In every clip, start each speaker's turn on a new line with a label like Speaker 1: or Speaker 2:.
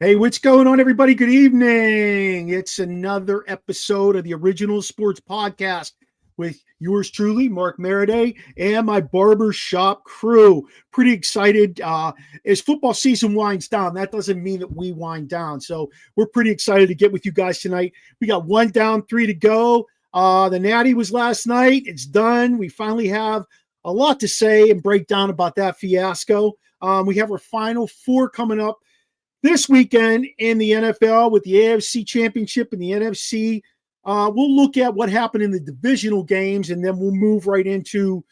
Speaker 1: Hey, what's going on, everybody? Good evening. It's another episode of the Original Sports Podcast with yours truly, Mark Maradei, and my Barbershop crew. Pretty excited. As football season winds down, that doesn't mean that we wind down. So we're pretty excited to get with you guys tonight. We got 1 down, 3 to go. The Natty was last night. It's done. We finally have a lot to say and break down about that fiasco. We have our Final Four coming up this weekend in the NFL with the AFC Championship and the NFC. We'll look at what happened in the divisional games, and then we'll move right into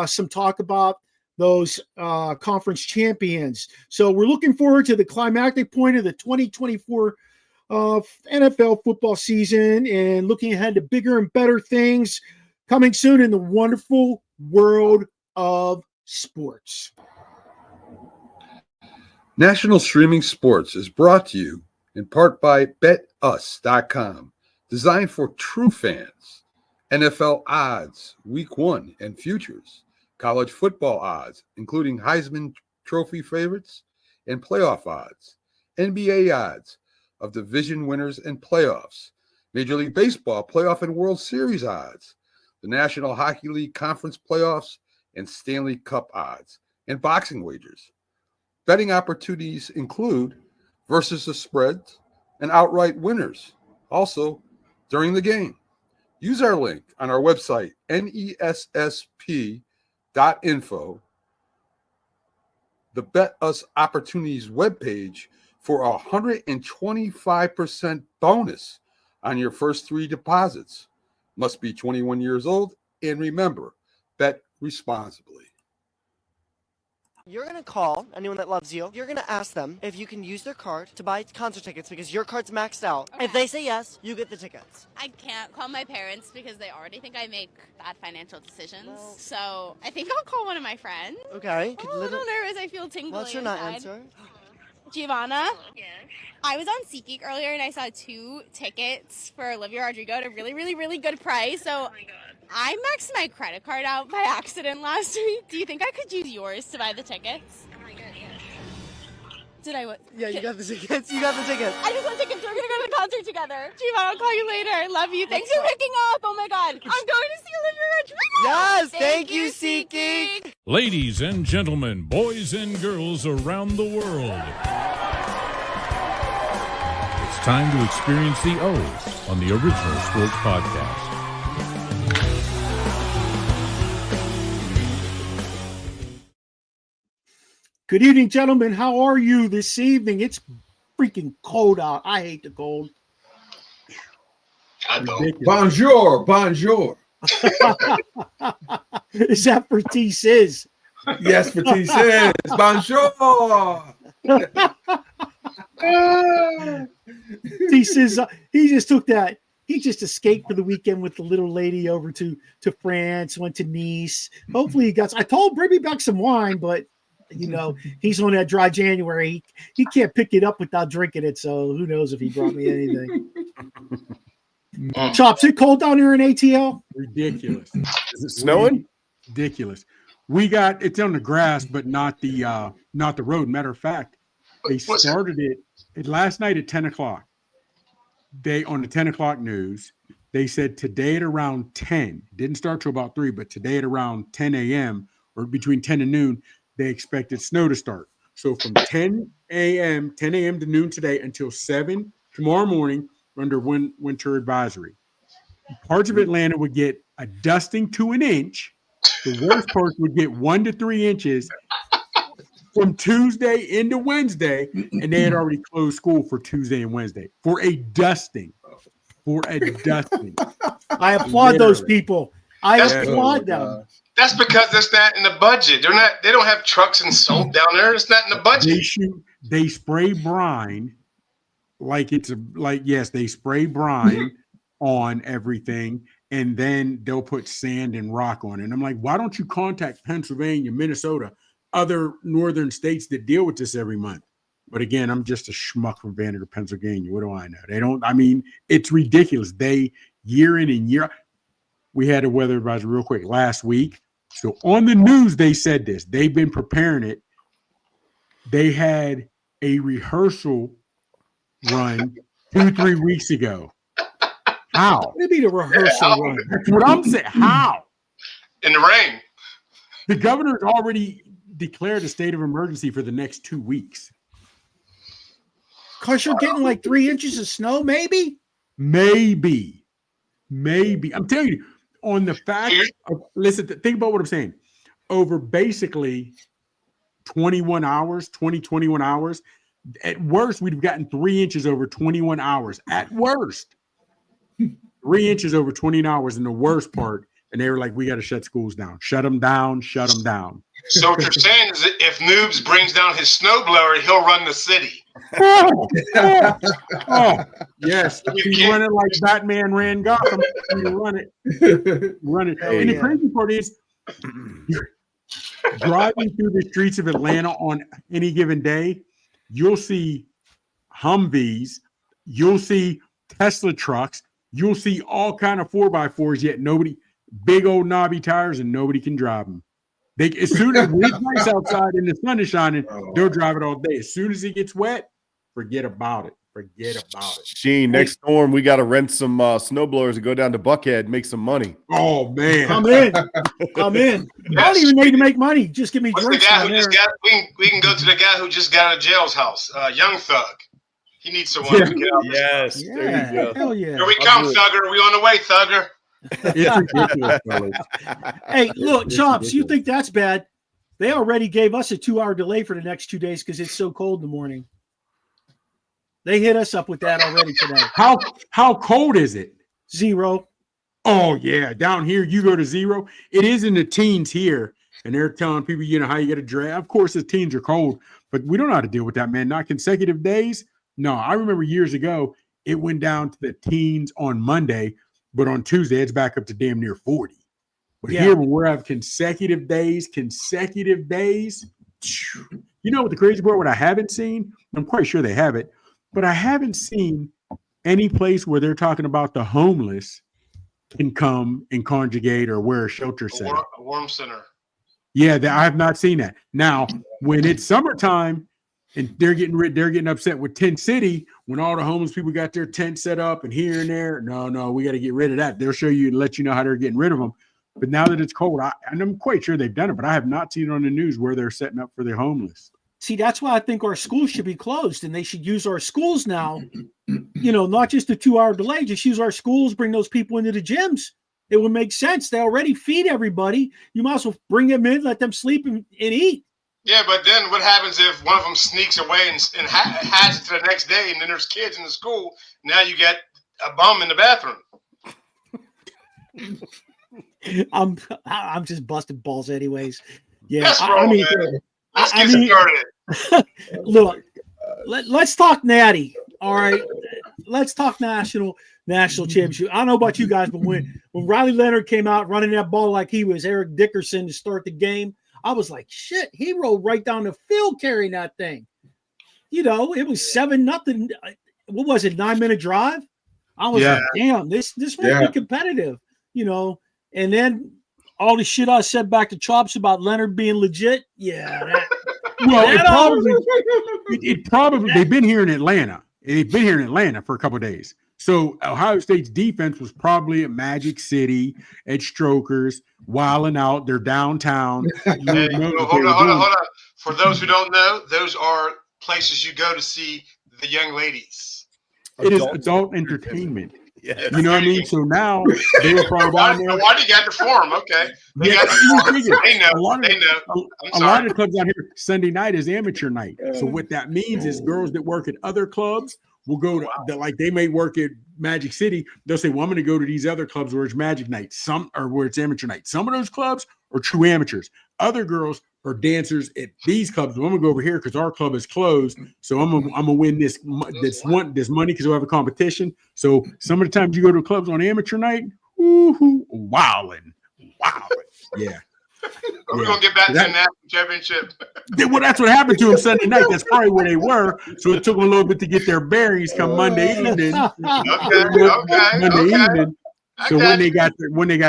Speaker 1: some talk about those conference champions. So we're looking forward to the climactic point of the 2024 NFL football season and looking ahead to bigger and better things coming soon in the wonderful world of sports.
Speaker 2: National Streaming Sports is brought to you in part by BetUs.com, designed for true fans. NFL odds, Week 1 and futures, college football odds, including Heisman Trophy favorites and playoff odds, NBA odds of division winners and playoffs, Major League Baseball playoff and World Series odds, the National Hockey League Conference playoffs and Stanley Cup odds, and boxing wagers. Betting opportunities include versus the spreads and outright winners, also during the game. Use our link on our website, nessp.info, the Bet Us Opportunities webpage, for a 125% bonus on your first 3 deposits. Must be 21 years old, and remember, bet responsibly.
Speaker 3: You're going to call anyone that loves you. You're going to ask them if you can use their card to buy concert tickets because your card's maxed out. Okay. If they say yes, you get the tickets.
Speaker 4: I can't call my parents because they already think I make bad financial decisions. Well, so I think I'll call one of my friends.
Speaker 3: Okay.
Speaker 4: I'm a little nervous. I feel tingly.
Speaker 3: What's your not answer?
Speaker 4: Giovanna?
Speaker 5: Yes.
Speaker 4: I was on SeatGeek earlier and I saw 2 tickets for Olivia Rodrigo at a really, really, really good price. So
Speaker 5: Oh my god.
Speaker 4: I maxed my credit card out by accident last week. Do you think I could use yours to buy the tickets?
Speaker 5: Oh my god, yes.
Speaker 4: Did I what?
Speaker 3: Yeah, you got the tickets. You got the tickets.
Speaker 4: I just want tickets. We're going to go to the concert together. Giovanna, I'll call you later. Love you. Thanks for picking up. Oh my god. I'm going to see Olivia Rodrigo.
Speaker 3: Yes, thank you, SeatGeek.
Speaker 6: Ladies and gentlemen, boys and girls around the world, it's time to experience the O's on the Original Sports Podcast.
Speaker 1: Good evening, gentlemen. How are you this evening? It's freaking cold out. I hate the cold.
Speaker 7: I don't.
Speaker 2: Bonjour.
Speaker 1: Is that for T-Sis?
Speaker 2: Yes, for T says bonjour.
Speaker 1: T-Sis, he just took that. He just escaped for the weekend with the little lady over to France, went to Nice. Hopefully he got – I told him, bring me back some wine, but – you know, he's on that dry January. He can't pick it up without drinking it, so who knows if he brought me anything. Chops, it cold down here in ATL?
Speaker 8: Ridiculous.
Speaker 2: Is it snowing?
Speaker 8: Ridiculous. We got it's on the grass, but not the road. Matter of fact, they started it last night at 10 o'clock. They on the 10 o'clock news, they said today at around 10, didn't start till about 3, but today at around 10 a.m. or between 10 and noon, they expected snow to start. So from 10 a.m. to noon today until 7 tomorrow morning under winter advisory. Parts of Atlanta would get a dusting to an inch. The worst parts would get 1 to 3 inches from Tuesday into Wednesday, and they had already closed school for Tuesday and Wednesday for a dusting.
Speaker 1: I applaud those people. I applaud them.
Speaker 7: That's because it's not in the budget. They don't have trucks and soap down there. It's not in the budget.
Speaker 8: They spray brine they spray brine on everything, and then they'll put sand and rock on it. And I'm like, why don't you contact Pennsylvania, Minnesota, other northern states that deal with this every month? But again, I'm just a schmuck from Vanderbilt, Pennsylvania. What do I know? It's ridiculous. They year in and year. We had a weather advisory real quick last week. So on the news, they said this. They've been preparing it. They had a rehearsal run 2-3 weeks ago. How?
Speaker 1: Maybe the rehearsal run.
Speaker 8: That's what I'm saying. How?
Speaker 7: In the rain.
Speaker 8: The governor's already declared a state of emergency for the next 2 weeks.
Speaker 1: Because you're getting like 3 inches of snow, maybe?
Speaker 8: Maybe. I'm telling you, on the fact of, listen, think about what I'm saying. Over basically 21 hours, at worst, we'd have gotten 3 inches over 21 hours. At worst. 3 inches over 20 hours in the worst part. And they were like, we got to shut schools down. Shut them down.
Speaker 7: So what you're saying is that if Noobs brings down his snowblower, he'll run the city.
Speaker 8: Oh, yes. He's running like Batman ran Gotham. You run it. And the crazy part is, driving through the streets of Atlanta on any given day, you'll see Humvees, you'll see Tesla trucks, you'll see all kind of 4x4s, yet nobody, big old knobby tires, and nobody can drive them. As soon as it's nice outside and the sun is shining, they'll drive it all day. As soon as it gets wet, forget about it.
Speaker 5: Sheen, next storm, we got to rent some snowblowers and go down to Buckhead, make some money.
Speaker 8: Oh, man.
Speaker 1: I'm in. Yes. I don't even need to make money. Just give me
Speaker 7: What's
Speaker 1: drinks.
Speaker 7: the guy who just got? We can go to the guy who just got out of jail's house. Young Thug. He needs someone to get out.
Speaker 5: Yes.
Speaker 1: Yeah,
Speaker 5: There you go.
Speaker 1: hell yeah.
Speaker 7: Here we come, Thugger. We on the way, Thugger.
Speaker 8: It's ridiculous, fellas.
Speaker 1: Hey, look, Chomps, you think that's bad? They already gave us a 2-hour delay for the next 2 days because it's so cold in the morning. They hit us up with that already today.
Speaker 8: How cold is it?
Speaker 1: 0.
Speaker 8: Oh, yeah. Down here, you go to 0. It is in the teens here, and they're telling people, how you get a dress. Of course, the teens are cold, but we don't know how to deal with that, man. Not consecutive days. No, I remember years ago, it went down to the teens on Monday, but on Tuesday, it's back up to damn near 40. But here, when we're having consecutive days, you know what the crazy part, what I haven't seen? I'm quite sure they have it, but I haven't seen any place where they're talking about the homeless can come and conjugate or wear a shelter center.
Speaker 7: A warm center.
Speaker 8: Yeah, I have not seen that. Now, when it's summertime and they're getting upset with Tent City, when all the homeless people got their tent set up and here and there, no, we got to get rid of that. They'll show you and let you know how they're getting rid of them. But now that it's cold, and I'm quite sure they've done it, but I have not seen it on the news where they're setting up for the homeless.
Speaker 1: See, that's why I think our schools should be closed, and they should use our schools now, not just a 2-hour delay, just use our schools, bring those people into the gyms. It would make sense. They already feed everybody. You might as well bring them in, let them sleep and eat.
Speaker 7: Yeah, but then what happens if one of them sneaks away and has it to the next day, and then there's kids in the school? Now you got a bum in the bathroom.
Speaker 1: I'm just busting balls anyways. Yeah,
Speaker 7: That's wrong, man. Let's get started.
Speaker 1: Look, let's talk natty. All right, let's talk national championship. I don't know about you guys, but when Riley Leonard came out running that ball like he was Eric Dickerson to start the game, I was like, shit, he rolled right down the field carrying that thing. It was 7-0. What was it, 9-minute drive? I was like, damn, this might be competitive, And then all the shit I said back to Chops about Leonard being legit. Yeah.
Speaker 8: It probably they've been here in Atlanta. They've been here in Atlanta for a couple of days. So Ohio State's defense was probably at Magic City, at Strokers, wilding out. They're downtown.
Speaker 7: Hold on. For those who don't know, those are places you go to see the young ladies.
Speaker 8: It is adult entertainment. Yes. You know what I mean? So now they were probably down there.
Speaker 7: Why do you got the form? Okay. They got the form. They know.
Speaker 8: A lot of the clubs out here, Sunday night is amateur night. So what that means is girls that work at other clubs will go to, like they may work at Magic City. They'll say, well, I'm going to go to these other clubs where it's Magic night, where it's amateur night. Some of those clubs are true amateurs. Other girls are dancers at these clubs. Well, I'm going to go over here because our club is closed. So I'm going to win this money because we'll have a competition. So some of the times you go to clubs on amateur night, wilding. Yeah.
Speaker 7: We're going to get back to the national championship.
Speaker 8: Well, that's what happened to them Sunday night. That's probably where they were. So it took them a little bit to get their bearings come Monday evening. Evening. So when they got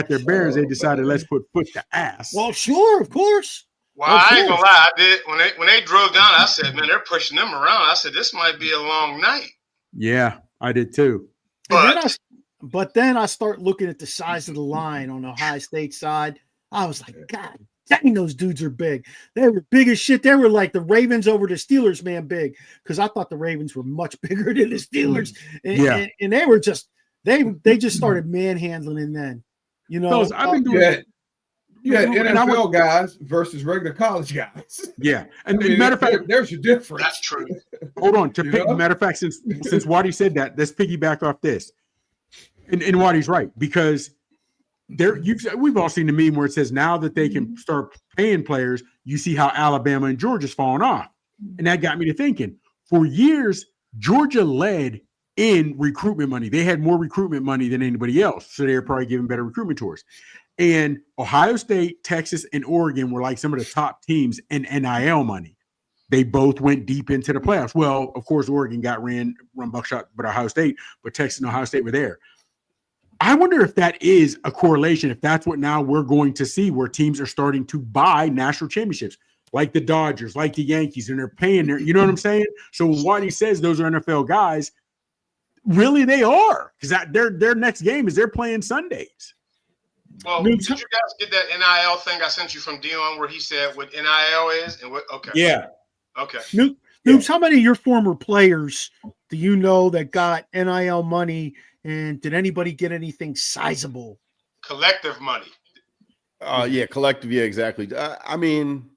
Speaker 8: their bearings, they decided let's put foot to ass.
Speaker 1: Well, sure, of course.
Speaker 7: Well, I ain't gonna lie. I did when they drove down. I said, man, they're pushing them around. I said, this might be a long night.
Speaker 8: Yeah, I did too.
Speaker 1: But then I start looking at the size of the line on the Ohio State side. I was like, God dang, those dudes are big. They were big as shit. They were like the Ravens over the Steelers, man, big. Because I thought the Ravens were much bigger than the Steelers. And they were just they just started manhandling and then. You know,
Speaker 8: Fellas, I've been doing
Speaker 2: you had NFL guys versus regular college guys.
Speaker 8: Yeah. And matter of fact,
Speaker 2: there's your difference.
Speaker 7: That's true.
Speaker 8: Hold on. Matter of fact, since Waddy said that, let's piggyback off this. And Waddy's right, because we've all seen the meme where it says now that they can start paying players, you see how Alabama and Georgia's falling off. And that got me to thinking, for years, Georgia led in recruitment money. They had more recruitment money than anybody else. So they were probably giving better recruitment tours. And Ohio State, Texas, and Oregon were like some of the top teams in NIL money. They both went deep into the playoffs. Well, of course, Oregon got run buckshot, but Ohio State, but Texas and Ohio State were there. I wonder if that is a correlation, if that's what now we're going to see, where teams are starting to buy national championships, like the Dodgers, like the Yankees, and they're paying their, you know what I'm saying? So what he says, those are NFL guys, really they are, because their next game is they're playing Sundays.
Speaker 7: Well, did you guys get that NIL thing I sent you from Dion where he said what NIL is and what? Okay.
Speaker 8: Yeah.
Speaker 7: Okay.
Speaker 1: Noobs, how many of your former players do you know that got NIL money, and did anybody get anything sizable?
Speaker 7: Collective money.
Speaker 5: Yeah, collective. Yeah, exactly. I mean,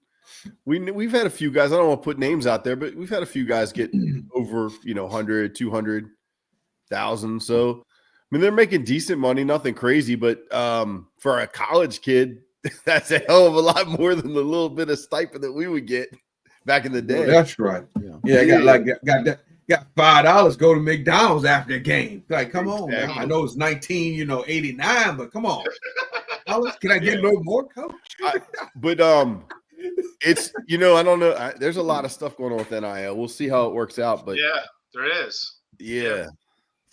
Speaker 5: we've had a few guys. I don't want to put names out there, but we've had a few guys get over 100, 200,000. So. I mean, they're making decent money, nothing crazy, but for a college kid, that's a hell of a lot more than the little bit of stipend that we would get back in the day.
Speaker 2: Well, that's right. Yeah, got $5 go to McDonald's after the game. Like, come on, man. I know it's 1989, but come on. Can I get no more, coach?
Speaker 5: It's I don't know. There's a lot of stuff going on with NIL. We'll see how it works out, but
Speaker 7: yeah, there is.
Speaker 5: Yeah.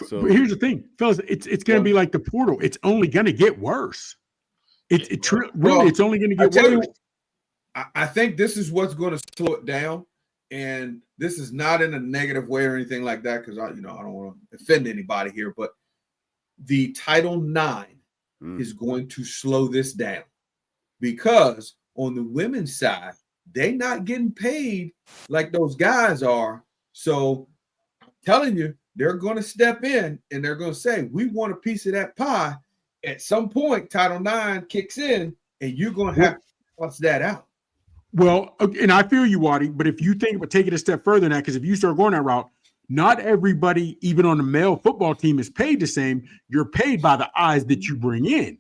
Speaker 5: So
Speaker 8: but here's the thing, fellas, it's going to be like the portal. It's only going to get worse. It's only going to get worse.
Speaker 2: I think this is what's going to slow it down, and this is not in a negative way or anything like that, because I don't want to offend anybody here, but the Title IX is going to slow this down, because on the women's side, they're not getting paid like those guys are. So I'm telling you, they're going to step in and they're going to say, we want a piece of that pie. At some point, Title IX kicks in and you're going to have to bust that out.
Speaker 8: Well, and I feel you, Waddy, but if you think about take it a step further than that, because if you start going that route, not everybody, even on the male football team, is paid the same. You're paid by the eyes that you bring in.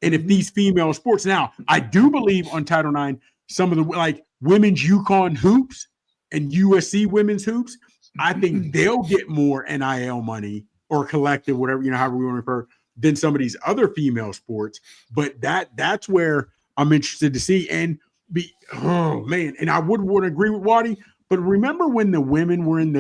Speaker 8: And if these female sports, now, I do believe on Title IX, some of the like women's UConn hoops and USC women's hoops, I think they'll get more NIL money or collective, whatever, however we want to refer, than some of these other female sports. But that's where I'm interested to see. And and I would want to agree with Waddy, but remember when the women were in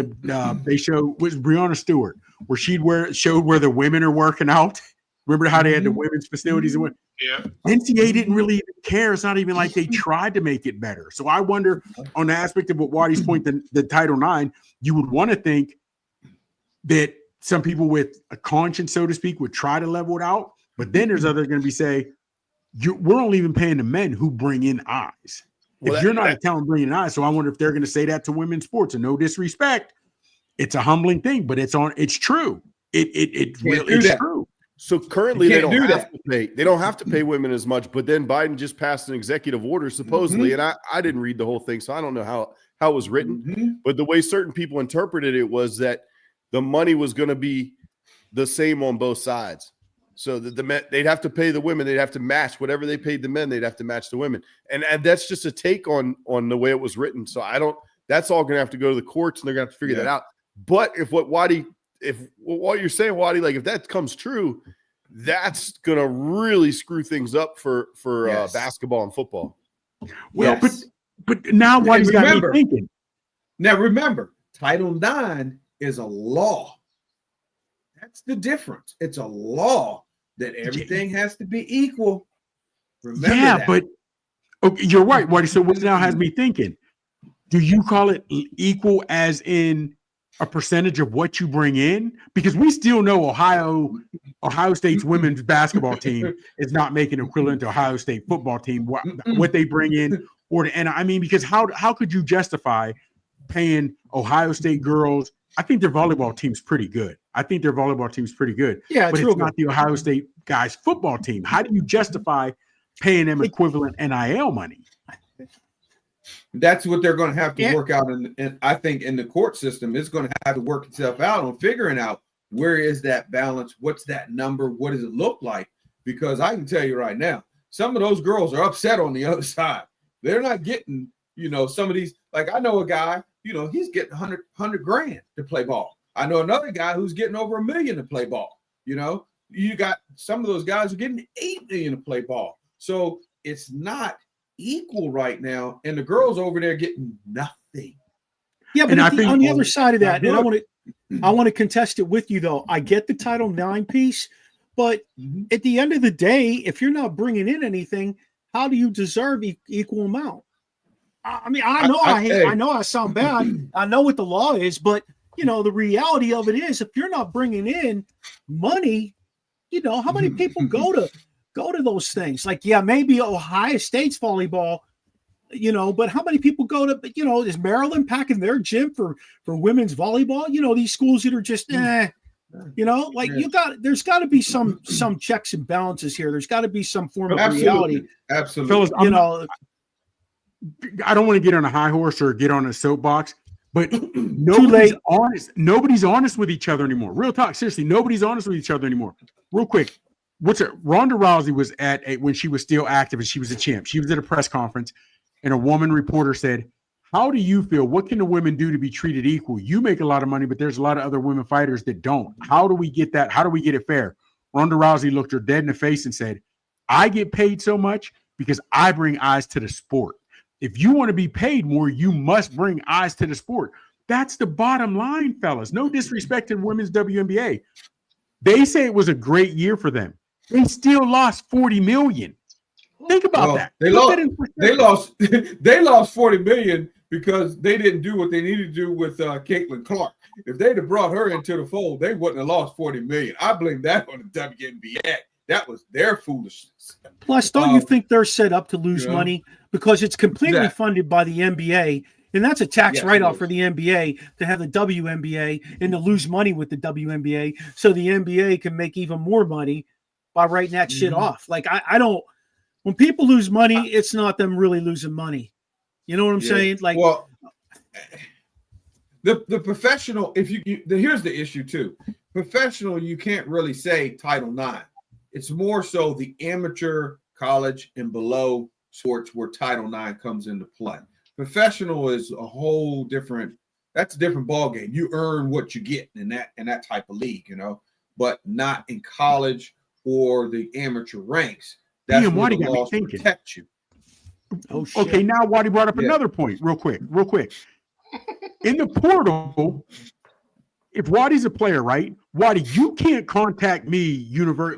Speaker 8: they showed, was Breonna Stewart, where showed where the women are working out. Remember how they had the women's facilities and what?
Speaker 7: Yeah.
Speaker 8: NCAA didn't really even care. It's not even like they tried to make it better. So I wonder, on the aspect of what Waddy's point, the Title IX, you would want to think that some people with a conscience, so to speak, would try to level it out. But then there's others going to be we're only even paying the men who bring in eyes. Well, if you're not a talent bringing in eyes, so I wonder if they're going to say that to women's sports. And no disrespect, it's a humbling thing, but it's true. It really is true.
Speaker 5: So currently they don't have to pay. They don't have to pay women as much. But then Biden just passed an executive order, supposedly, and I didn't read the whole thing, so I don't know how it was written. But the way certain people interpreted it was that the money was going to be the same on both sides. So that the men, they'd have to pay the women, they'd have to match whatever they paid the men, they'd have to match the women. And that's just a take on the way it was written. So that's all going to have to go to the courts, and they're going to have to figure that out. But if what you're saying, Waddy, like if that comes true, that's going to really screw things up for basketball and football.
Speaker 8: Well, but now Waddy's got me thinking.
Speaker 2: Now remember, Title IX is a law. That's the difference. It's a law that everything has to be equal. Remember that.
Speaker 8: But okay, you're right, Waddy. So what now has me thinking? Do you call it equal as in a percentage of what you bring in? Because we still know Ohio State's women's basketball team is not making equivalent to Ohio State football team, what they bring in. And I mean, because how could you justify paying Ohio State girls? I think their volleyball team's pretty good. Yeah, but it's not the Ohio State guys football team. How do you justify paying them equivalent NIL money?
Speaker 9: That's what they're going to have to work out. And I think in the court system, it's going to have to work itself out on figuring out where is that balance? What's that number? What does it look like? Because I can tell you right now, some of those girls are upset on the other side. They're not getting, some of these, like I know a guy, he's getting 100 grand to play ball. I know another guy who's getting over $1 million to play ball. You got some of those guys are getting $8 million to play ball. So it's not equal right now, and the girls over there getting nothing.
Speaker 1: Yeah, but on the other side of that, and I want to contest it with you though. I get the Title IX piece, but at the end of the day, if you're not bringing in anything, how do you deserve equal amount? I mean, I know I sound bad. I know what the law is, but the reality of it is, if you're not bringing in money, how many people go to those things? Like, yeah, maybe Ohio State's volleyball, but how many people go to, is Maryland packing their gym for women's volleyball? These schools that are just, there's got to be some checks and balances here. There's got to be some form of reality.
Speaker 9: Absolutely.
Speaker 8: Fellas, I don't want to get on a high horse or get on a soapbox, but nobody's honest with each other anymore. Real talk. Seriously, nobody's honest with each other anymore. Real quick. Ronda Rousey was when she was still active and she was a champ. She was at a press conference and a woman reporter said, "How do you feel? What can the women do to be treated equal? You make a lot of money, but there's a lot of other women fighters that don't. How do we get that? How do we get it fair?" Ronda Rousey looked her dead in the face and said, "I get paid so much because I bring eyes to the sport. If you want to be paid more, you must bring eyes to the sport." That's the bottom line, fellas. No disrespect to women's WNBA. They say it was a great year for them. They still lost $40 million. Think about that.
Speaker 9: They lost $40 million because they didn't do what they needed to do with Caitlin Clark. If they'd have brought her into the fold, they wouldn't have lost $40 million. I blame that on the WNBA. That was their foolishness.
Speaker 1: Plus, don't you think they're set up to lose money because it's completely funded by the NBA? And that's a tax write-off for the NBA to have the WNBA and to lose money with the WNBA so the NBA can make even more money by writing that shit off. Like, I don't – when people lose money, it's not them really losing money. You know what I'm saying? Like,
Speaker 9: well, the professional – here's the issue too. Professional, you can't really say Title IX. It's more so the amateur, college, and below sports where Title IX comes into play. Professional is a whole different – that's a different ballgame. You earn what you get in that type of league, but not in college or the amateur ranks. That's where the laws protect you.
Speaker 8: Oh, shit. Okay, now Waddy brought up another point real quick. In the portal, if Waddy's a player, right? Waddy, you can't contact me,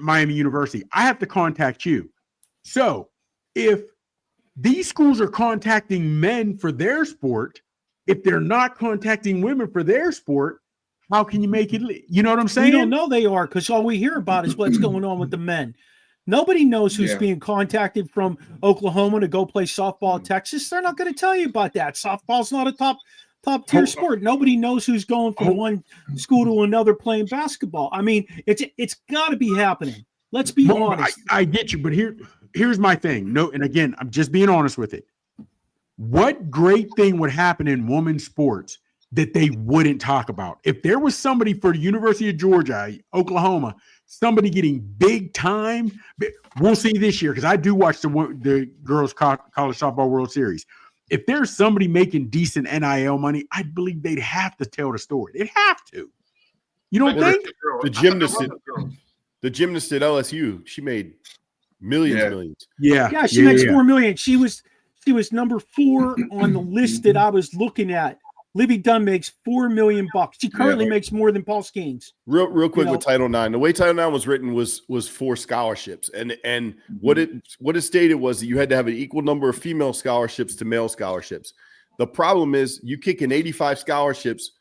Speaker 8: Miami University. I have to contact you. So if these schools are contacting men for their sport, if they're not contacting women for their sport, how can you make it? You know what I'm saying?
Speaker 1: We don't know they are because all we hear about is what's going on with the men. Nobody knows who's being contacted from Oklahoma to go play softball in Texas. They're not going to tell you about that. Softball's not a top tier sport. Nobody knows who's going from one school to another playing basketball. I mean, it's got to be happening. Let's be honest.
Speaker 8: I get you, but here's my thing. No, and again, I'm just being honest with it. What great thing would happen in women's sports that they wouldn't talk about? If there was somebody for the University of Georgia, Oklahoma, somebody getting big time, we'll see this year because I do watch the girls' college softball World Series. If there's somebody making decent NIL money, I believe they'd have to tell the story. They'd have to. You don't think?
Speaker 5: The gymnast at LSU, she made millions.
Speaker 1: Yeah, she makes $4 million. She was number 4 on the list that I was looking at. Livy Dunn makes $4 million. She currently makes more than Paul Skeens.
Speaker 5: Real quick with Title IX. The way Title IX was written was for scholarships, and what it stated was that you had to have an equal number of female scholarships to male scholarships. The problem is you kick in 85 scholarships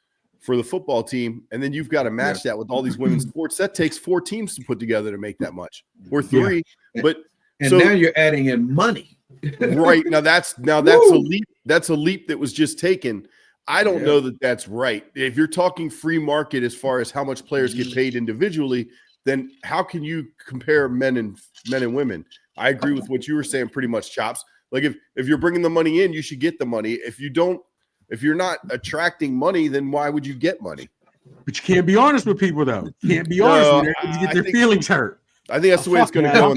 Speaker 5: for the football team, and then you've got to match that with all these women's sports. That takes 4 teams to put together to make that much, or 3. But
Speaker 9: now you're adding in money.
Speaker 5: Right now, that's a leap. That's a leap that was just taken. I don't know that that's right. If you're talking free market as far as how much players get paid individually, then how can you compare men and women? I agree with what you were saying, pretty much, Chops. Like if you're bringing the money in, you should get the money. If you're not attracting money, then why would you get money?
Speaker 8: But you can't be honest with people, though. You can't be honest with them. You get their feelings hurt.
Speaker 5: I think that's the way it's going to go.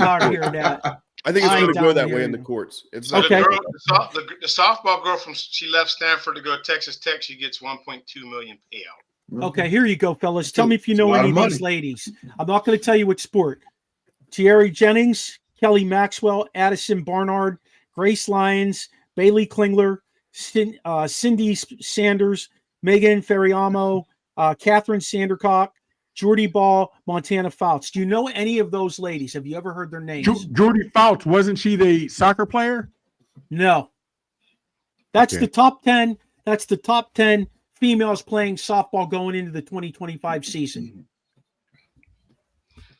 Speaker 5: I think it's going to go that way in the courts.
Speaker 7: It's okay. The softball girl she left Stanford to go to Texas Tech. She gets $1.2 million payout.
Speaker 1: Okay, here you go, fellas. Tell me if you know any of these ladies. I'm not going to tell you what sport. Thierry Jennings, Kelly Maxwell, Addison Barnard, Grace Lyons, Bailey Klingler, Cindy Sanders, Megan Ferriamo, Catherine Sandercock, Jordy Ball, Montana Fouts. Do you know any of those ladies? Have you ever heard their names?
Speaker 8: Jordy Fouts, wasn't she the soccer player?
Speaker 1: No. That's the top 10. That's the top 10 females playing softball going into the 2025 season.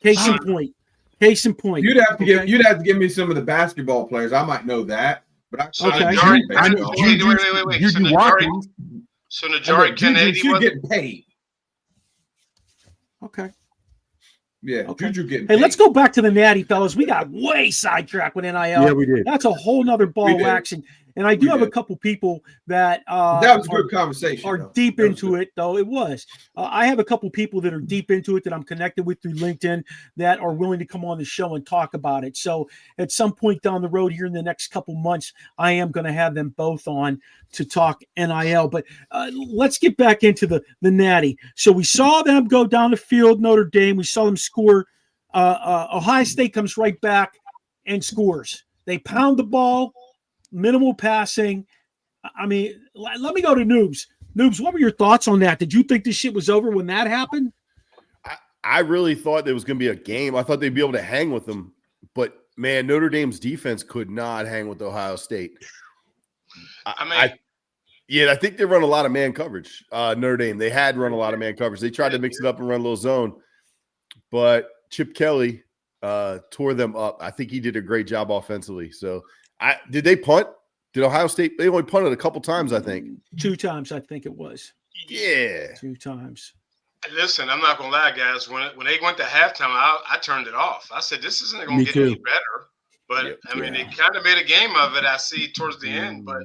Speaker 1: Case in point. Case in point.
Speaker 9: You'd have to give me some of the basketball players. I might know that. But
Speaker 7: wait. So Najari Kennedy
Speaker 9: was getting paid.
Speaker 1: Okay.
Speaker 9: Yeah.
Speaker 1: Okay.
Speaker 9: Juju getting
Speaker 1: paid. Hey, let's go back to the Natty, fellas. We got way sidetracked with NIL.
Speaker 8: Yeah, we did.
Speaker 1: That's a whole nother ball of wax. And I do have a couple people that
Speaker 9: that was a good conversation.
Speaker 1: Are deep into it, though. It was. I have a couple people that are deep into it that I'm connected with through LinkedIn that are willing to come on the show and talk about it. So at some point down the road here in the next couple months, I am going to have them both on to talk NIL. But let's get back into the Natty. So we saw them go down the field, Notre Dame. We saw them score. Ohio State comes right back and scores. They pound the ball. Minimal passing. I mean, let me go to Noobs. Noobs, what were your thoughts on that? Did you think this shit was over when that happened?
Speaker 5: I really thought there was going to be a game. I thought they'd be able to hang with them. But, man, Notre Dame's defense could not hang with Ohio State. I think they run a lot of man coverage, Notre Dame. They had run a lot of man coverage. They tried to mix it up and run a little zone. But Chip Kelly tore them up. I think he did a great job offensively. So, did they punt? Did Ohio State? They only punted a couple times, I think.
Speaker 1: 2 times, I think it was.
Speaker 5: Yeah.
Speaker 1: 2 times.
Speaker 7: Listen, I'm not gonna lie, guys. When they went to halftime, I turned it off. I said, "This isn't gonna get any better." But I mean, they kind of made a game of it. I see towards the end, but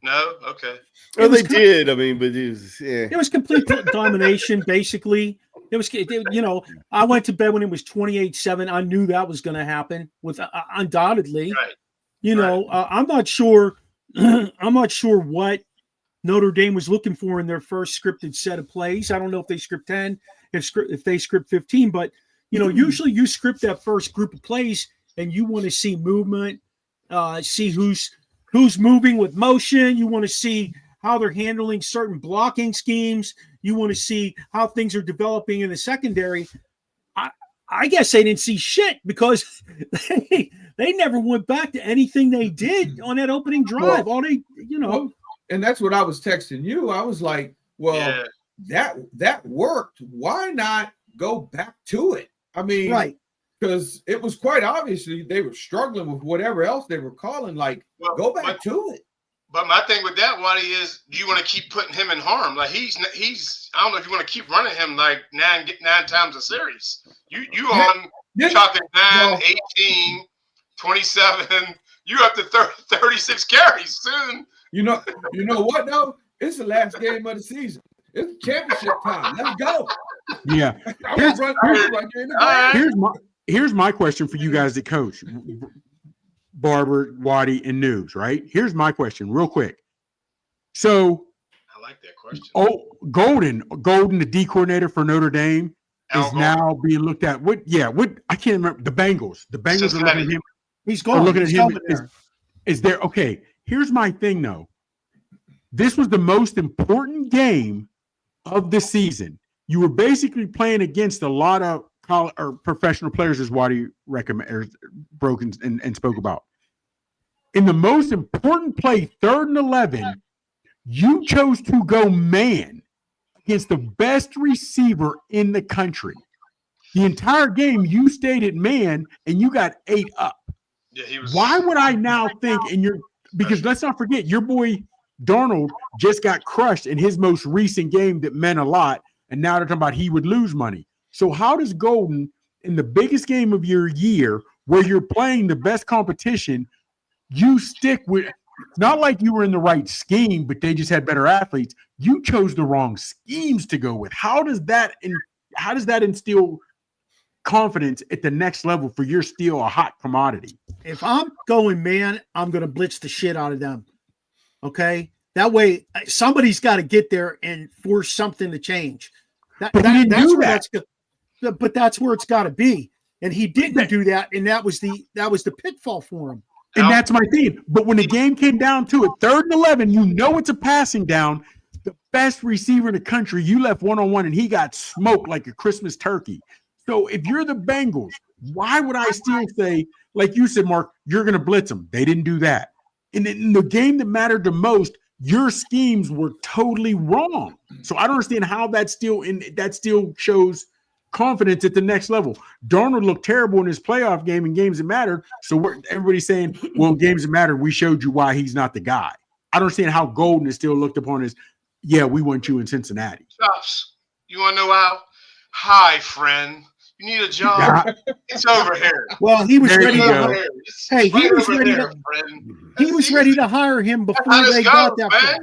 Speaker 7: no, okay.
Speaker 5: Well, they did. I mean, but it
Speaker 1: was complete domination, basically. It was, I went to bed when it was 28-7. I knew that was going to happen with undoubtedly.
Speaker 7: Right.
Speaker 1: I'm not sure. I'm not sure what Notre Dame was looking for in their first scripted set of plays. I don't know if they script 10, if they script 15, but usually you script that first group of plays and you want to see movement, see who's moving with motion. You want to see how they're handling certain blocking schemes. You want to see how things are developing in the secondary. I guess they didn't see shit because they never went back to anything they did on that opening drive.
Speaker 9: And that's what I was texting you. I was like, well, that worked. Why not go back to it? I mean,
Speaker 1: right.
Speaker 9: Because it was quite obviously they were struggling with whatever else they were calling. Like, go back to it.
Speaker 7: But my thing with that, Waddy, is do you want to keep putting him in harm? Like he's I don't know if you want to keep running him like nine times a series. You on talking 9, 18, 27, you up to 36 carries soon.
Speaker 9: You know what though? It's the last game of the season. It's championship time. Let's go.
Speaker 8: Yeah. Here's my question for you guys that coach. Barber, Waddy, and Noobs, right? Here's my question real quick. So
Speaker 7: I like that question.
Speaker 8: Oh, Golden, the D coordinator for Notre Dame is now being looked at. What I can't remember. The Bengals are looking at him.
Speaker 1: He's gone.
Speaker 8: Looking at him. Is there okay? Here's my thing though. This was the most important game of the season. You were basically playing against a lot of college or professional players, as Waddy broke and spoke about. In the most important play, 3rd and 11, you chose to go man against the best receiver in the country. The entire game, you stayed at man, and you got 8 up.
Speaker 7: Yeah, he was.
Speaker 8: Why would I now think because let's not forget, your boy Darnold just got crushed in his most recent game that meant a lot, and now they're talking about he would lose money. So how does Golden, in the biggest game of your year, where you're playing the best competition, you stick with – it's not like you were in the right scheme, but they just had better athletes. You chose the wrong schemes to go with. How does that instill confidence at the next level for you're still a hot commodity?
Speaker 1: If I'm going man, I'm going to blitz the shit out of them. Okay? That way, somebody's got to get there and force something to change. That's where it's got to be. And he didn't do that, and that was the pitfall for him.
Speaker 8: And that's my thing. But when the game came down to it, 3rd and 11, you know it's a passing down. The best receiver in the country, you left one-on-one, and he got smoked like a Christmas turkey. So if you're the Bengals, why would I still say, like you said, Mark, you're going to blitz them? They didn't do that. And in the game that mattered the most, your schemes were totally wrong. So I don't understand how that still shows confidence at the next level. Darnold looked terrible in his playoff game in games that mattered. So everybody's saying, well, in games that mattered, we showed you why he's not the guy. I don't understand how Golden is still looked upon as, yeah, we want you in Cincinnati.
Speaker 7: Stops. You want to know how? Hi, friend. You need a job? It's over here.
Speaker 1: Well, he was ready
Speaker 7: to.
Speaker 1: Hey, he was ready to. He was ready to hire him before they got that far.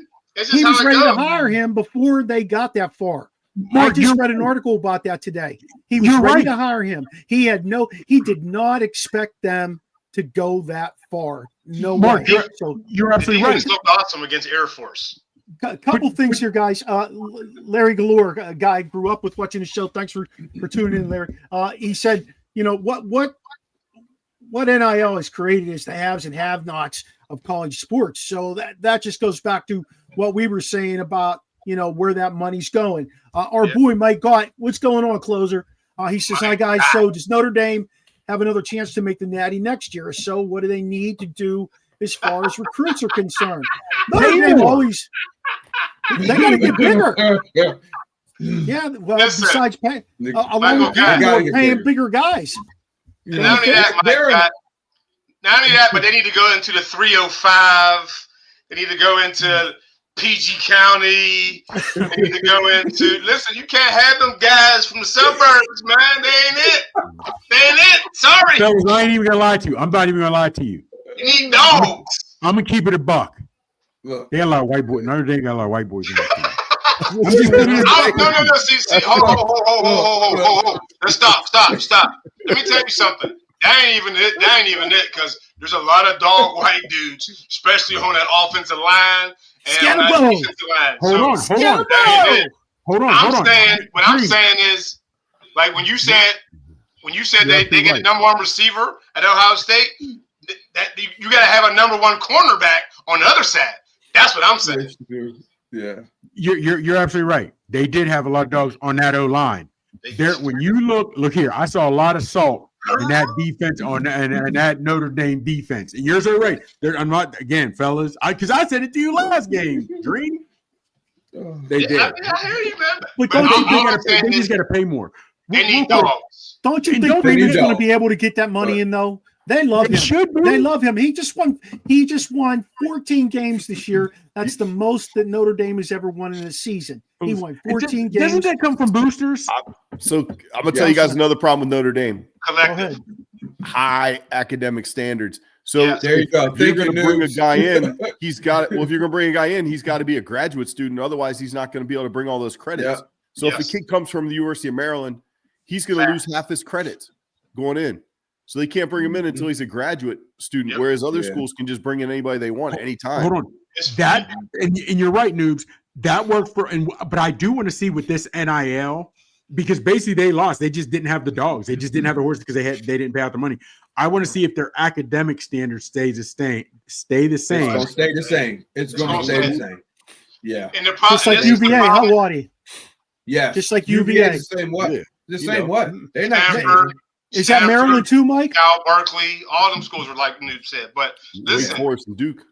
Speaker 1: He was ready to hire him before they got that far. I just read an article about that today. He was ready to hire him. He did not expect them to go that far. No way.
Speaker 8: You're absolutely right.
Speaker 7: He looked awesome against Air Force.
Speaker 1: A couple things here, guys. Larry Galore, a guy grew up with watching the show. Thanks for tuning in, Larry. He said, you know, what NIL has created is the haves and have-nots of college sports. So that just goes back to what we were saying about, you know, where that money's going. Our boy Mike Gott, what's going on, closer? He says, hi, guys. So does Notre Dame have another chance to make the Natty next year? So what do they need to do as far as recruits are concerned? Notre Dame always – they got to get bigger. Yeah, well, besides paying bigger guys.
Speaker 7: Not only that, but they need to go into the 305. They need to go into PG County. They need to go into. Listen, you can't have them guys from the suburbs, man. They ain't it. They ain't it. Sorry.
Speaker 8: Fellas, I ain't even gonna lie to you. I'm not even gonna lie to you.
Speaker 7: You need dogs.
Speaker 8: I'm gonna keep it a buck.
Speaker 9: Look.
Speaker 8: They got a lot of white boys. Notre Dame got a lot of white boys in that team.
Speaker 7: No. See. Hold. Stop. Let me tell you something. That ain't even it, because there's a lot of dog white dudes, especially on that offensive line and on that defensive line. Hold on. What I'm saying is, like when you said they get the number one receiver at Ohio State, that you got to have a number one cornerback on the other side. That's what I'm saying.
Speaker 9: Yeah,
Speaker 8: you're absolutely right. They did have a lot of dogs on that O line. There, when you look here, I saw a lot of salt in that defense and that Notre Dame defense. And you're so right. I'm not again, fellas. Because I said it to you last game. Dream. They did.
Speaker 7: I hear you, man.
Speaker 8: But don't you think they just got to pay more?
Speaker 7: They need dogs.
Speaker 1: Don't you think Brady's going to be able to get that money in though? They love him. They love him. He just won 14 games this year. That's the most that Notre Dame has ever won in a season. He won 14 games.
Speaker 8: Doesn't that come from boosters?
Speaker 5: So I'm gonna tell you guys another problem with Notre Dame.
Speaker 7: Collective.
Speaker 5: High academic standards. So
Speaker 9: there you go.
Speaker 5: If you're going to bring a guy in, he's got it. Well, if you're going to bring a guy in, he's got to be a graduate student. Otherwise, he's not going to be able to bring all those credits.
Speaker 9: Yeah.
Speaker 5: So if a kid comes from the University of Maryland, he's going to lose half his credits going in. So they can't bring him in until he's a graduate student, whereas other schools can just bring in anybody they want anytime.
Speaker 8: Hold on. And you're right, Noobs. That worked but I do want to see with this NIL, because basically they lost. They just didn't have the dogs. They just didn't have the horses because they didn't pay out the money. I want to see if their academic standards stay the same.
Speaker 9: It's going to stay the same. It's going to stay the same. Yeah.
Speaker 1: Just like UVA, how Waddy?
Speaker 9: Yeah.
Speaker 1: Just like UVA.
Speaker 9: The same what? Yeah. The same what? They're
Speaker 7: not.
Speaker 1: Is that Maryland too, Mike?
Speaker 7: Barkley, all them schools are like Noob said. But listen,
Speaker 5: Forest and Duke.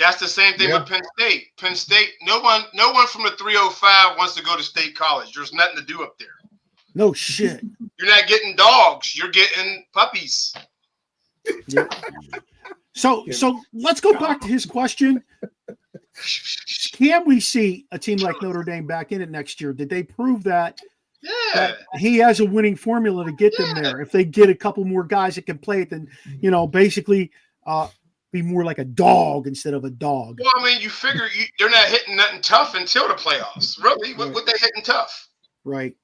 Speaker 7: That's the same thing with Penn State. Penn State, no one from the 305 wants to go to State College. There's nothing to do up there.
Speaker 1: No shit.
Speaker 7: You're not getting dogs. You're getting puppies.
Speaker 1: Yeah. So let's go back to his question. Can we see a team like Notre Dame back in it next year? Did they prove that he has a winning formula to get them there? If they get a couple more guys that can play it, then basically be more like a dog instead of a dog.
Speaker 7: Well, I mean, you figure they're not hitting nothing tough until the playoffs. Really, what they hitting tough?
Speaker 1: Right.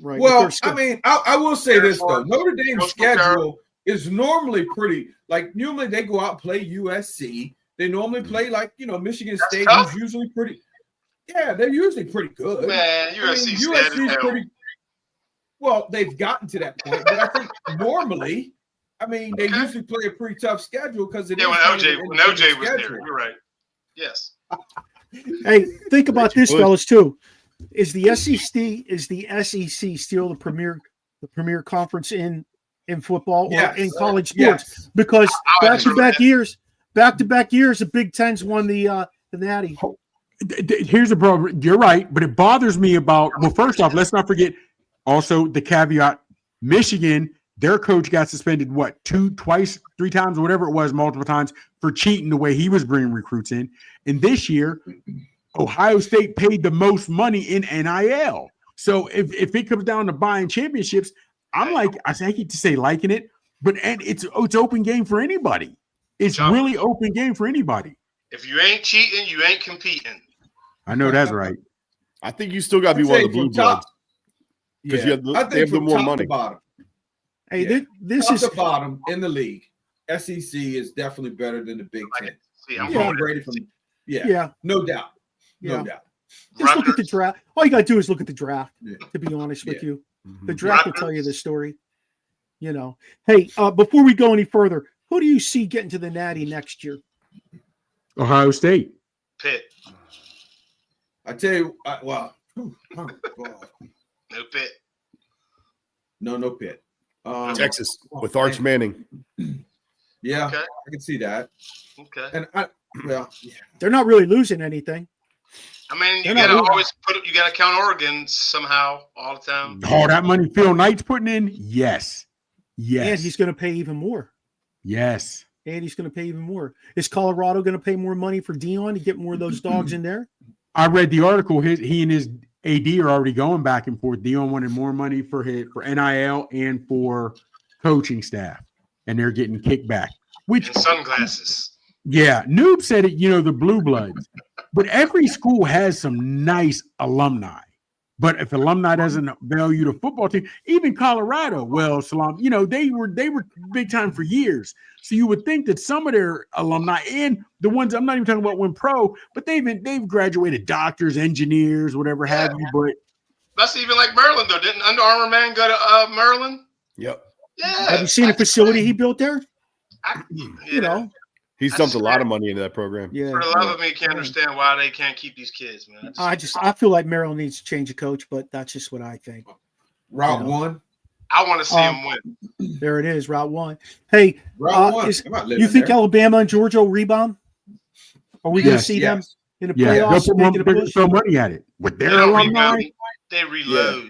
Speaker 9: Well, I mean, I will say this though: Notre Dame's schedule is normally pretty. Like normally they go out and play USC. They normally play like Michigan State, who's usually pretty. Yeah, they're usually pretty good.
Speaker 7: Man, USC
Speaker 9: is pretty. Well, they've gotten to that point, but I think normally, they usually play a pretty tough schedule because
Speaker 7: when OJ was there, you're right. Yes.
Speaker 1: Hey, think about this, fellas, too. Is the SEC still the premier conference in football or in college sports? Yes. Because back-to-back years, the Big Ten's won the Natty.
Speaker 8: Here's the problem. You're right, but it bothers me about. Well, first off, let's not forget also the caveat. Michigan, their coach got suspended. Twice, 3 times, or whatever it was, multiple times for cheating the way he was bringing recruits in. And this year, Ohio State paid the most money in NIL. So if it comes down to buying championships, I'm like, I hate to say liking it, but it's open game for anybody. It's really open game for anybody.
Speaker 7: If you ain't cheating, you ain't competing.
Speaker 8: I know that's right.
Speaker 5: I think you still got to be one of the blue bloods because they have the more money.
Speaker 1: Hey, this is
Speaker 9: the bottom in the league. SEC is definitely better than the Big Ten.
Speaker 7: I'm
Speaker 9: ready from no doubt. No doubt.
Speaker 1: Just look at the draft. All you got to do is look at the draft, to be honest with you. The draft will tell you the story. Hey, before we go any further, who do you see getting to the Natty next year?
Speaker 8: Ohio State.
Speaker 7: Pitt.
Speaker 9: I tell you,
Speaker 7: no Pitt.
Speaker 9: No Pitt.
Speaker 5: Texas with Arch Manning.
Speaker 9: Yeah, okay. I can see that.
Speaker 7: Okay.
Speaker 9: And
Speaker 1: they're not really losing anything.
Speaker 7: I mean, you gotta count Oregon somehow all the time.
Speaker 8: All that money Phil Knight's putting in, yes.
Speaker 1: And he's going to pay even more.
Speaker 8: Yes.
Speaker 1: And he's going to pay even more. Is Colorado going to pay more money for Dion to get more of those dogs in there?
Speaker 8: I read the article. He and his AD are already going back and forth. Dion wanted more money for NIL and for coaching staff, and they're getting kickback.
Speaker 7: And sunglasses.
Speaker 8: Yeah, Noob said it. The blue bloods, but every school has some nice alumni. But if alumni doesn't value the football team, even Colorado, they were big time for years. So you would think that some of their alumni and the ones I'm not even talking about went pro, but they've graduated doctors, engineers, whatever have you. But
Speaker 7: that's even like Maryland though. Didn't Under Armour man go to Maryland?
Speaker 5: Yep.
Speaker 7: Yeah.
Speaker 1: Have you seen the facility he built there?
Speaker 5: He's dumped a lot of money into that program.
Speaker 1: Yeah.
Speaker 7: For the love of me, can't understand why they can't keep these kids, man.
Speaker 1: I feel like Maryland needs to change a coach, but that's just what I think.
Speaker 9: Route 1.
Speaker 7: I want to see him win.
Speaker 1: There it is, Route 1. Hey,
Speaker 9: Route 1.
Speaker 1: You think Alabama and Georgia will rebound? Are we going to see them in the playoffs?
Speaker 8: They'll throw money at it with their alumni.
Speaker 7: They reload.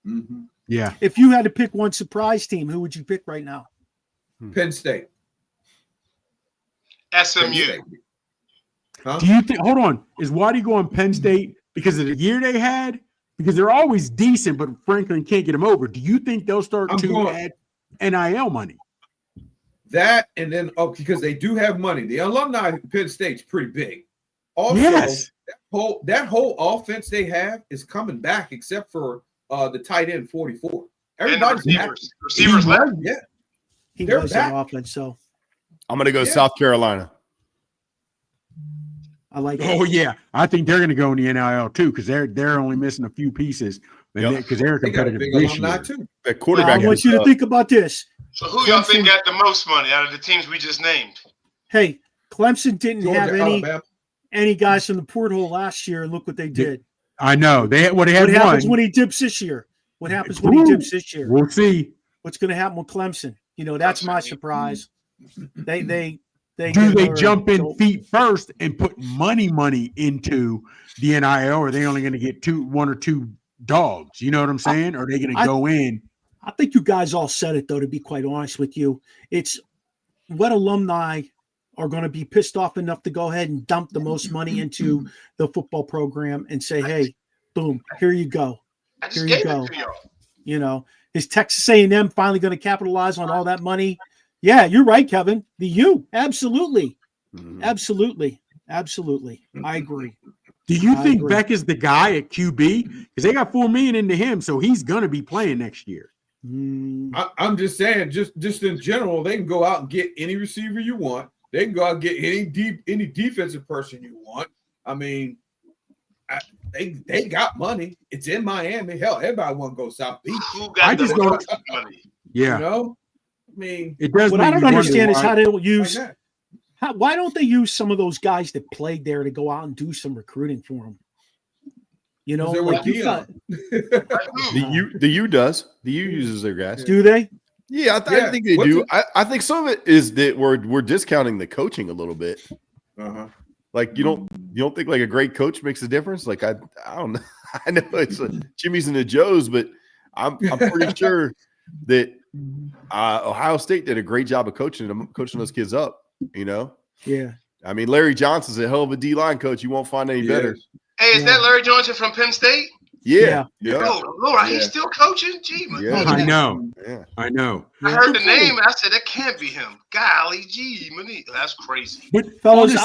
Speaker 9: Yeah. Mm-hmm.
Speaker 8: Yeah.
Speaker 1: If you had to pick one surprise team, who would you pick right now?
Speaker 9: Penn State.
Speaker 7: SMU.
Speaker 8: Huh? Do you think? Hold on. Is Waddy going Penn State because of the year they had? Because they're always decent, but Franklin can't get them over. Do you think they'll start add NIL money?
Speaker 9: That and then because they do have money. The alumni at Penn State's pretty big. Also, that whole offense they have is coming back, except for the tight end 44. Everybody's
Speaker 7: receivers left.
Speaker 9: Yeah,
Speaker 1: he was an offense. So
Speaker 5: I'm going to go South Carolina.
Speaker 1: I like it.
Speaker 8: Oh, yeah. I think they're going to go in the NIL, too, because they're only missing a few pieces because they're competitive this year.
Speaker 9: Too.
Speaker 5: The quarterback
Speaker 1: I want you to think about this.
Speaker 7: So who y'all think got the most money out of the teams we just named?
Speaker 1: Hey, Clemson didn't have any guys from the porthole last year, and look what they did.
Speaker 8: I know. What
Speaker 1: happens when he dips this year? What happens when he dips this year?
Speaker 8: We'll see.
Speaker 1: What's going to happen with Clemson? That's my surprise. They
Speaker 8: Do they jump in feet first and put money into the NIL, or are they only going to get one or two dogs? You know what I'm saying? Or are they going to go in?
Speaker 1: I think you guys all said it, though, to be quite honest with you. It's what alumni are going to be pissed off enough to go ahead and dump the most money into the football program and say, hey, boom, here you go. Here you go. You know, is Texas A&M finally going to capitalize on all that money? Yeah, you're right, Kevin. The U. Absolutely. Absolutely. Absolutely. I agree.
Speaker 8: Do you think Beck is the guy at QB? Because they got $4 million into him, so he's going to be playing next year.
Speaker 9: I'm just saying, just in general, they can go out and get any receiver you want. They can go out and get any defensive person you want. I mean, they got money. It's in Miami. Hell, everybody want to go South Beach.
Speaker 8: I just don't.
Speaker 7: Money?
Speaker 8: Yeah.
Speaker 9: You know, I mean,
Speaker 8: it does.
Speaker 1: What I don't understand is how they don't use. Why don't they use some of those guys that played there to go out and do some recruiting for them? You know, like
Speaker 5: the U does. The U uses their guys.
Speaker 1: Do they?
Speaker 5: Yeah, I think they do. I think some of it is that we're discounting the coaching a little bit. Like you don't think like a great coach makes a difference? Like I don't know. I know it's Jimmy's and the Joes, but I'm pretty sure that Ohio State did a great job of coaching those kids up. You know?
Speaker 1: Yeah.
Speaker 5: I mean, Larry Johnson's a hell of a D-line coach. You won't find any better.
Speaker 7: Hey, is that Larry Johnson from Penn State?
Speaker 5: Yeah.
Speaker 7: Oh, Lord, he's still coaching? Gee,
Speaker 8: I know. Yeah. I know.
Speaker 7: I heard the name and I said, that can't be him. Golly, gee, that's crazy.
Speaker 1: But fellas,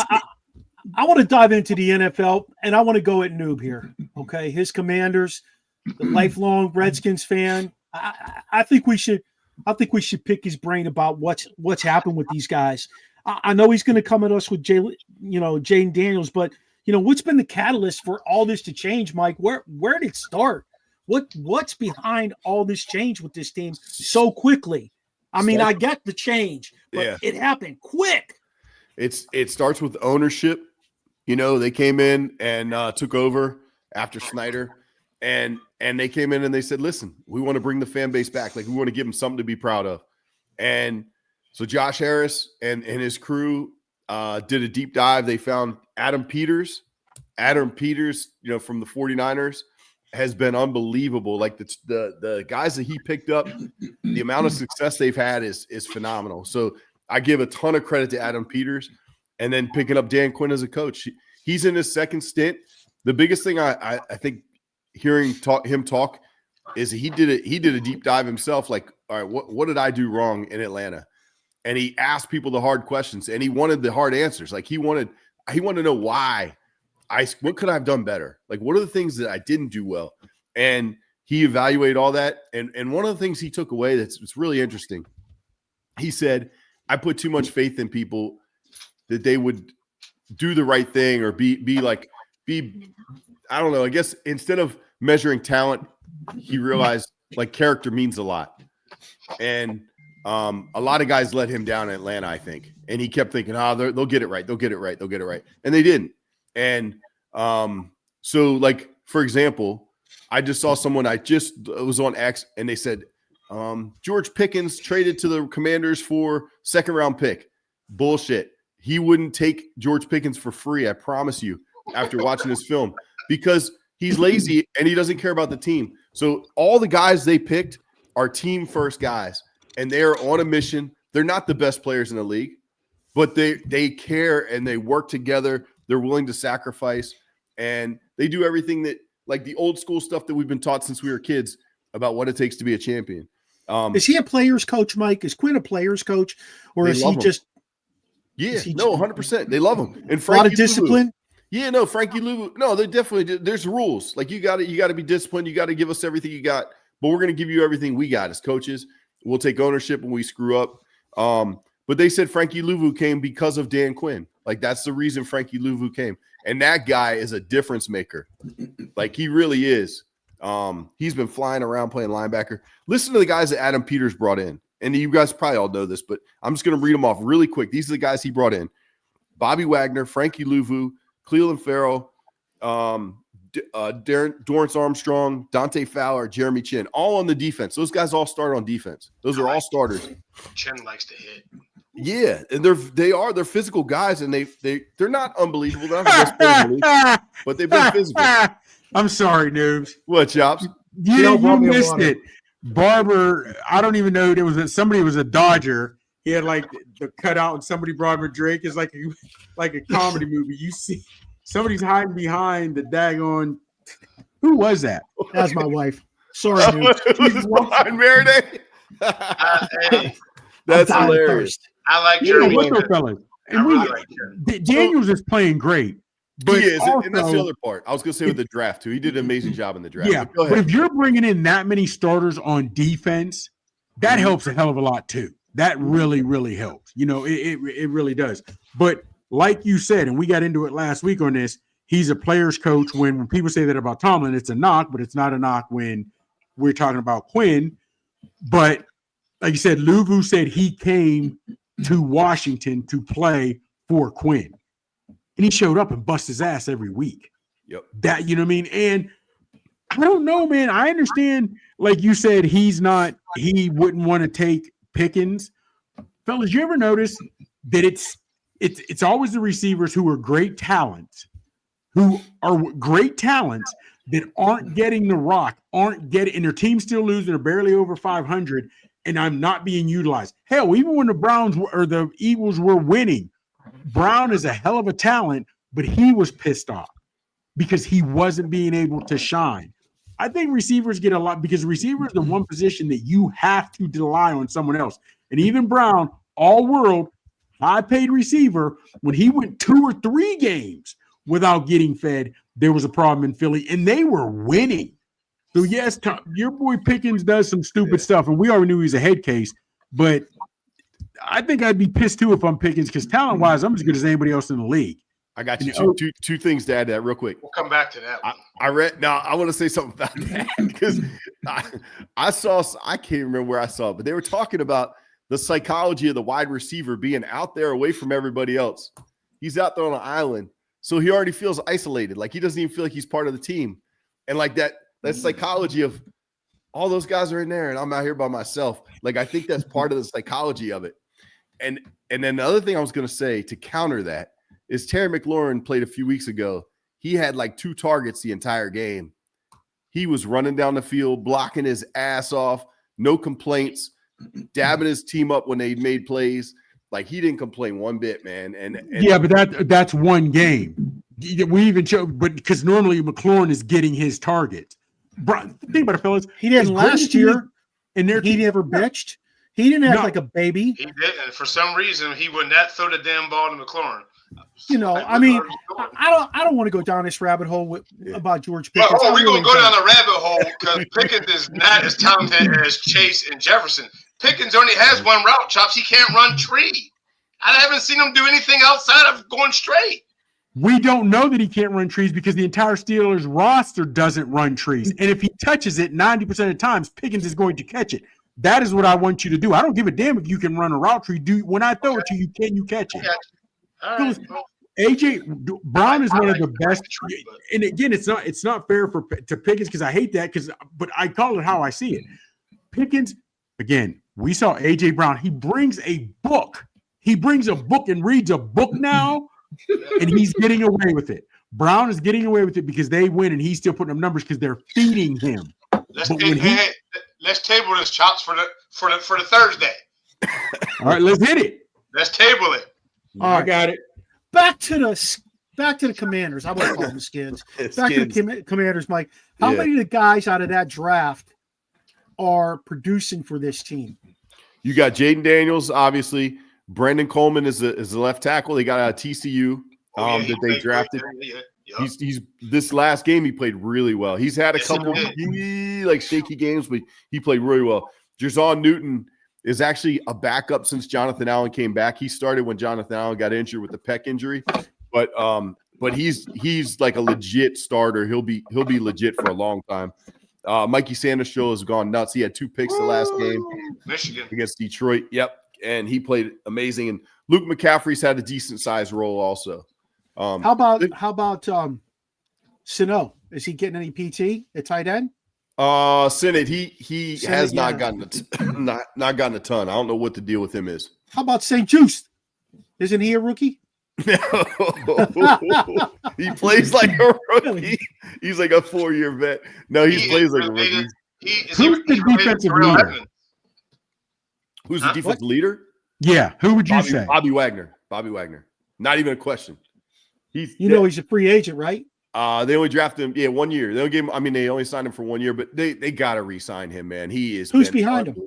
Speaker 1: I want to dive into the NFL, and I want to go at Noob here. Okay, his Commanders, the lifelong Redskins fan. I think we should pick his brain about what's happened with these guys. I know he's going to come at us with Jayden Daniels, but what's been the catalyst for all this to change, Mike? Where did it start? What's behind all this change with this team so quickly? I mean, I get the change, but it happened quick.
Speaker 5: It starts with ownership. They came in and took over after Snyder, and they came in and they said, listen, we want to bring the fan base back. Like, we want to give them something to be proud of. And so Josh Harris and his crew did a deep dive. They found Adam Peters. Adam Peters, from the 49ers, has been unbelievable. Like the guys that he picked up, the amount of success they've had is phenomenal. So I give a ton of credit to Adam Peters. And then picking up Dan Quinn as a coach. He's in his second stint. The biggest thing I think hearing him talk is he did a deep dive himself. Like, all right, what did I do wrong in Atlanta? And he asked people the hard questions, and he wanted the hard answers. Like he wanted to know why. What could I have done better? Like, what are the things that I didn't do well? And he evaluated all that. And one of the things he took away that's really interesting. He said, I put too much faith in people that they would do the right thing or be I don't know. I guess instead of measuring talent, he realized like character means a lot. And a lot of guys let him down in Atlanta, I think. And he kept thinking, they'll get it right. They'll get it right. They'll get it right. And they didn't. And so like, for example, I just saw someone, was on X and they said, George Pickens traded to the Commanders for second round pick. Bullshit. He wouldn't take George Pickens for free, I promise you, after watching this film, because he's lazy and he doesn't care about the team. So all the guys they picked are team first guys, and they are on a mission. They're not the best players in the league, but they care and they work together. They're willing to sacrifice, and they do everything that, like the old school stuff that we've been taught since we were kids about what it takes to be a champion.
Speaker 1: Is he a player's coach, Mike? Is Quinn a player's coach, or is he just?
Speaker 5: Yeah, no, 100%. They love him. And
Speaker 1: Frankie, a lot of discipline.
Speaker 5: Yeah, no, Frankie Louvu. No, they definitely. There's rules. Like you got to be disciplined. You got to give us everything you got. But we're going to give you everything we got as coaches. We'll take ownership when we screw up. But they said Frankie Louvu came because of Dan Quinn. Like that's the reason Frankie Louvu came. And that guy is a difference maker. Like he really is. He's been flying around playing linebacker. Listen to the guys that Adam Peters brought in. And you guys probably all know this, but I'm just going to read them off really quick. These are the guys he brought in. Bobby Wagner, Frankie Louvu, Cleveland Farrell, Dorrance Armstrong, Dante Fowler, Jeremy Chin, all on the defense. Those guys all start on defense. Those are all starters.
Speaker 7: Chin likes to hit.
Speaker 5: Yeah, and they're physical guys, and they're not unbelievable. They're not the best players in the league, but they've been physical.
Speaker 8: I'm sorry, noobs.
Speaker 5: What, Chops?
Speaker 8: You missed it. Barber, I don't even know. Somebody was a Dodger. He had like the cutout, and somebody brought him a drink. It's like a comedy movie. You see, somebody's hiding behind the daggone. Who was that?
Speaker 1: That's my wife. Sorry, dude.
Speaker 5: Maradei. That's hilarious.
Speaker 7: I like Jeremy.
Speaker 8: What's up, fellas? And Daniels is playing great. But
Speaker 5: he is,
Speaker 8: also,
Speaker 5: and that's the other part. I was going to say with the draft too. He did an amazing job in the draft.
Speaker 8: Yeah, but if you're bringing in that many starters on defense, that helps a hell of a lot too. That really, really helps. It really does. But like you said, and we got into it last week on this, he's a player's coach. When people say that about Tomlin, it's a knock, but it's not a knock when we're talking about Quinn. But like you said, Louvu said he came to Washington to play for Quinn. And he showed up and bust his ass every week.
Speaker 5: Yep.
Speaker 8: That, you know what I mean? And I don't know, man. I understand, like you said, he wouldn't want to take Pickens. Fellas, you ever notice that it's always the receivers who are great talents, that aren't getting the rock, and their team still losing, they're barely over 500, and I'm not being utilized. Hell, even when the Browns or the Eagles were winning, Brown is a hell of a talent, but he was pissed off because he wasn't being able to shine. I think receivers get a lot because receivers are the one position that you have to rely on someone else. And even Brown, all-world, high-paid receiver, when he went 2 or 3 games without getting fed, there was a problem in Philly, and they were winning. So, yes, your boy Pickens does some stupid stuff, and we already knew he was a head case, but I think I'd be pissed too if I'm Pickens because talent-wise, I'm as good as anybody else in the league.
Speaker 5: I got you two things to add to that real quick.
Speaker 7: We'll come back to that.
Speaker 5: I want to say something about that because I can't remember where I saw it, but they were talking about the psychology of the wide receiver being out there away from everybody else. He's out there on an island, so he already feels isolated. Like he doesn't even feel like he's part of the team. And like that psychology of all those guys are in there and I'm out here by myself. Like I think that's part of the psychology of it. And then the other thing I was going to say to counter that is Terry McLaurin played a few weeks ago. He had like 2 targets the entire game. He was running down the field, blocking his ass off, no complaints, dabbing his team up when they made plays. Like he didn't complain one bit, man. And
Speaker 8: yeah, but that's one game. We even show, but because normally McLaurin is getting his targets. Think about it, fellas.
Speaker 1: He didn't last year, and he never bitched. He didn't act like a baby.
Speaker 7: He didn't. For some reason, he would not throw the damn ball to McLaurin.
Speaker 1: I mean, I don't want to go down this rabbit hole about George Pickens.
Speaker 7: We're going to go down the rabbit hole because Pickens is not as talented as Chase and Jefferson. Pickens only has one route, Chops. He can't run tree. I haven't seen him do anything outside of going straight.
Speaker 8: We don't know that he can't run trees because the entire Steelers roster doesn't run trees. And if he touches it 90% of the times, Pickens is going to catch it. That is what I want you to do. I don't give a damn if you can run a route tree. When I throw it to you, can you catch it?
Speaker 7: Right.
Speaker 8: AJ Brown is one of the best. And again, it's not fair to Pickens because I hate that but I call it how I see it. Pickens, again, we saw AJ Brown. He brings a book. He brings a book and reads a book now. And he's getting away with it. Brown is getting away with it because they win, and he's still putting up numbers because they're feeding him.
Speaker 7: Let's table this, Chops, for the Thursday.
Speaker 8: All right, let's hit it.
Speaker 7: Let's table it.
Speaker 8: All right, I got it.
Speaker 1: Back to the Commanders. I want to call them Skins. Back to the Commanders, Mike. How many of the guys out of that draft are producing for this team?
Speaker 5: You got Jayden Daniels, obviously. Brendan Coleman is the left tackle. They got out of TCU that they drafted. Yep. He's this last game he played really well. He's had a couple shaky games, but he played really well. Jer'Zhan Newton is actually a backup since Jonathan Allen came back. He started when Jonathan Allen got injured with the pec injury, but he's like a legit starter. He'll be legit for a long time. Mikey Sanders show has gone nuts. He had 2 picks the last game,
Speaker 7: Michigan
Speaker 5: against Detroit. Yep. And he played amazing. And Luke McCaffrey's had a decent sized role also.
Speaker 1: How about Sano? Is he getting any PT at tight end?
Speaker 5: Senate, he
Speaker 1: Senate,
Speaker 5: has not
Speaker 1: yeah.
Speaker 5: gotten not gotten a ton. I don't know what the deal with him is.
Speaker 1: How about St. Just? Isn't he a rookie?
Speaker 5: He plays like a rookie. He's like a 4-year vet. No, he plays like a rookie.
Speaker 8: Who's the defensive leader?
Speaker 5: Who's the defensive leader?
Speaker 8: Yeah, who would you say?
Speaker 5: Bobby Wagner. Bobby Wagner. Not even a question.
Speaker 1: He's a free agent, right?
Speaker 5: They only drafted him, 1 year. They don't give him, I mean, they only signed him for 1 year, but they got to re-sign him, man. He is
Speaker 1: Who's behind him?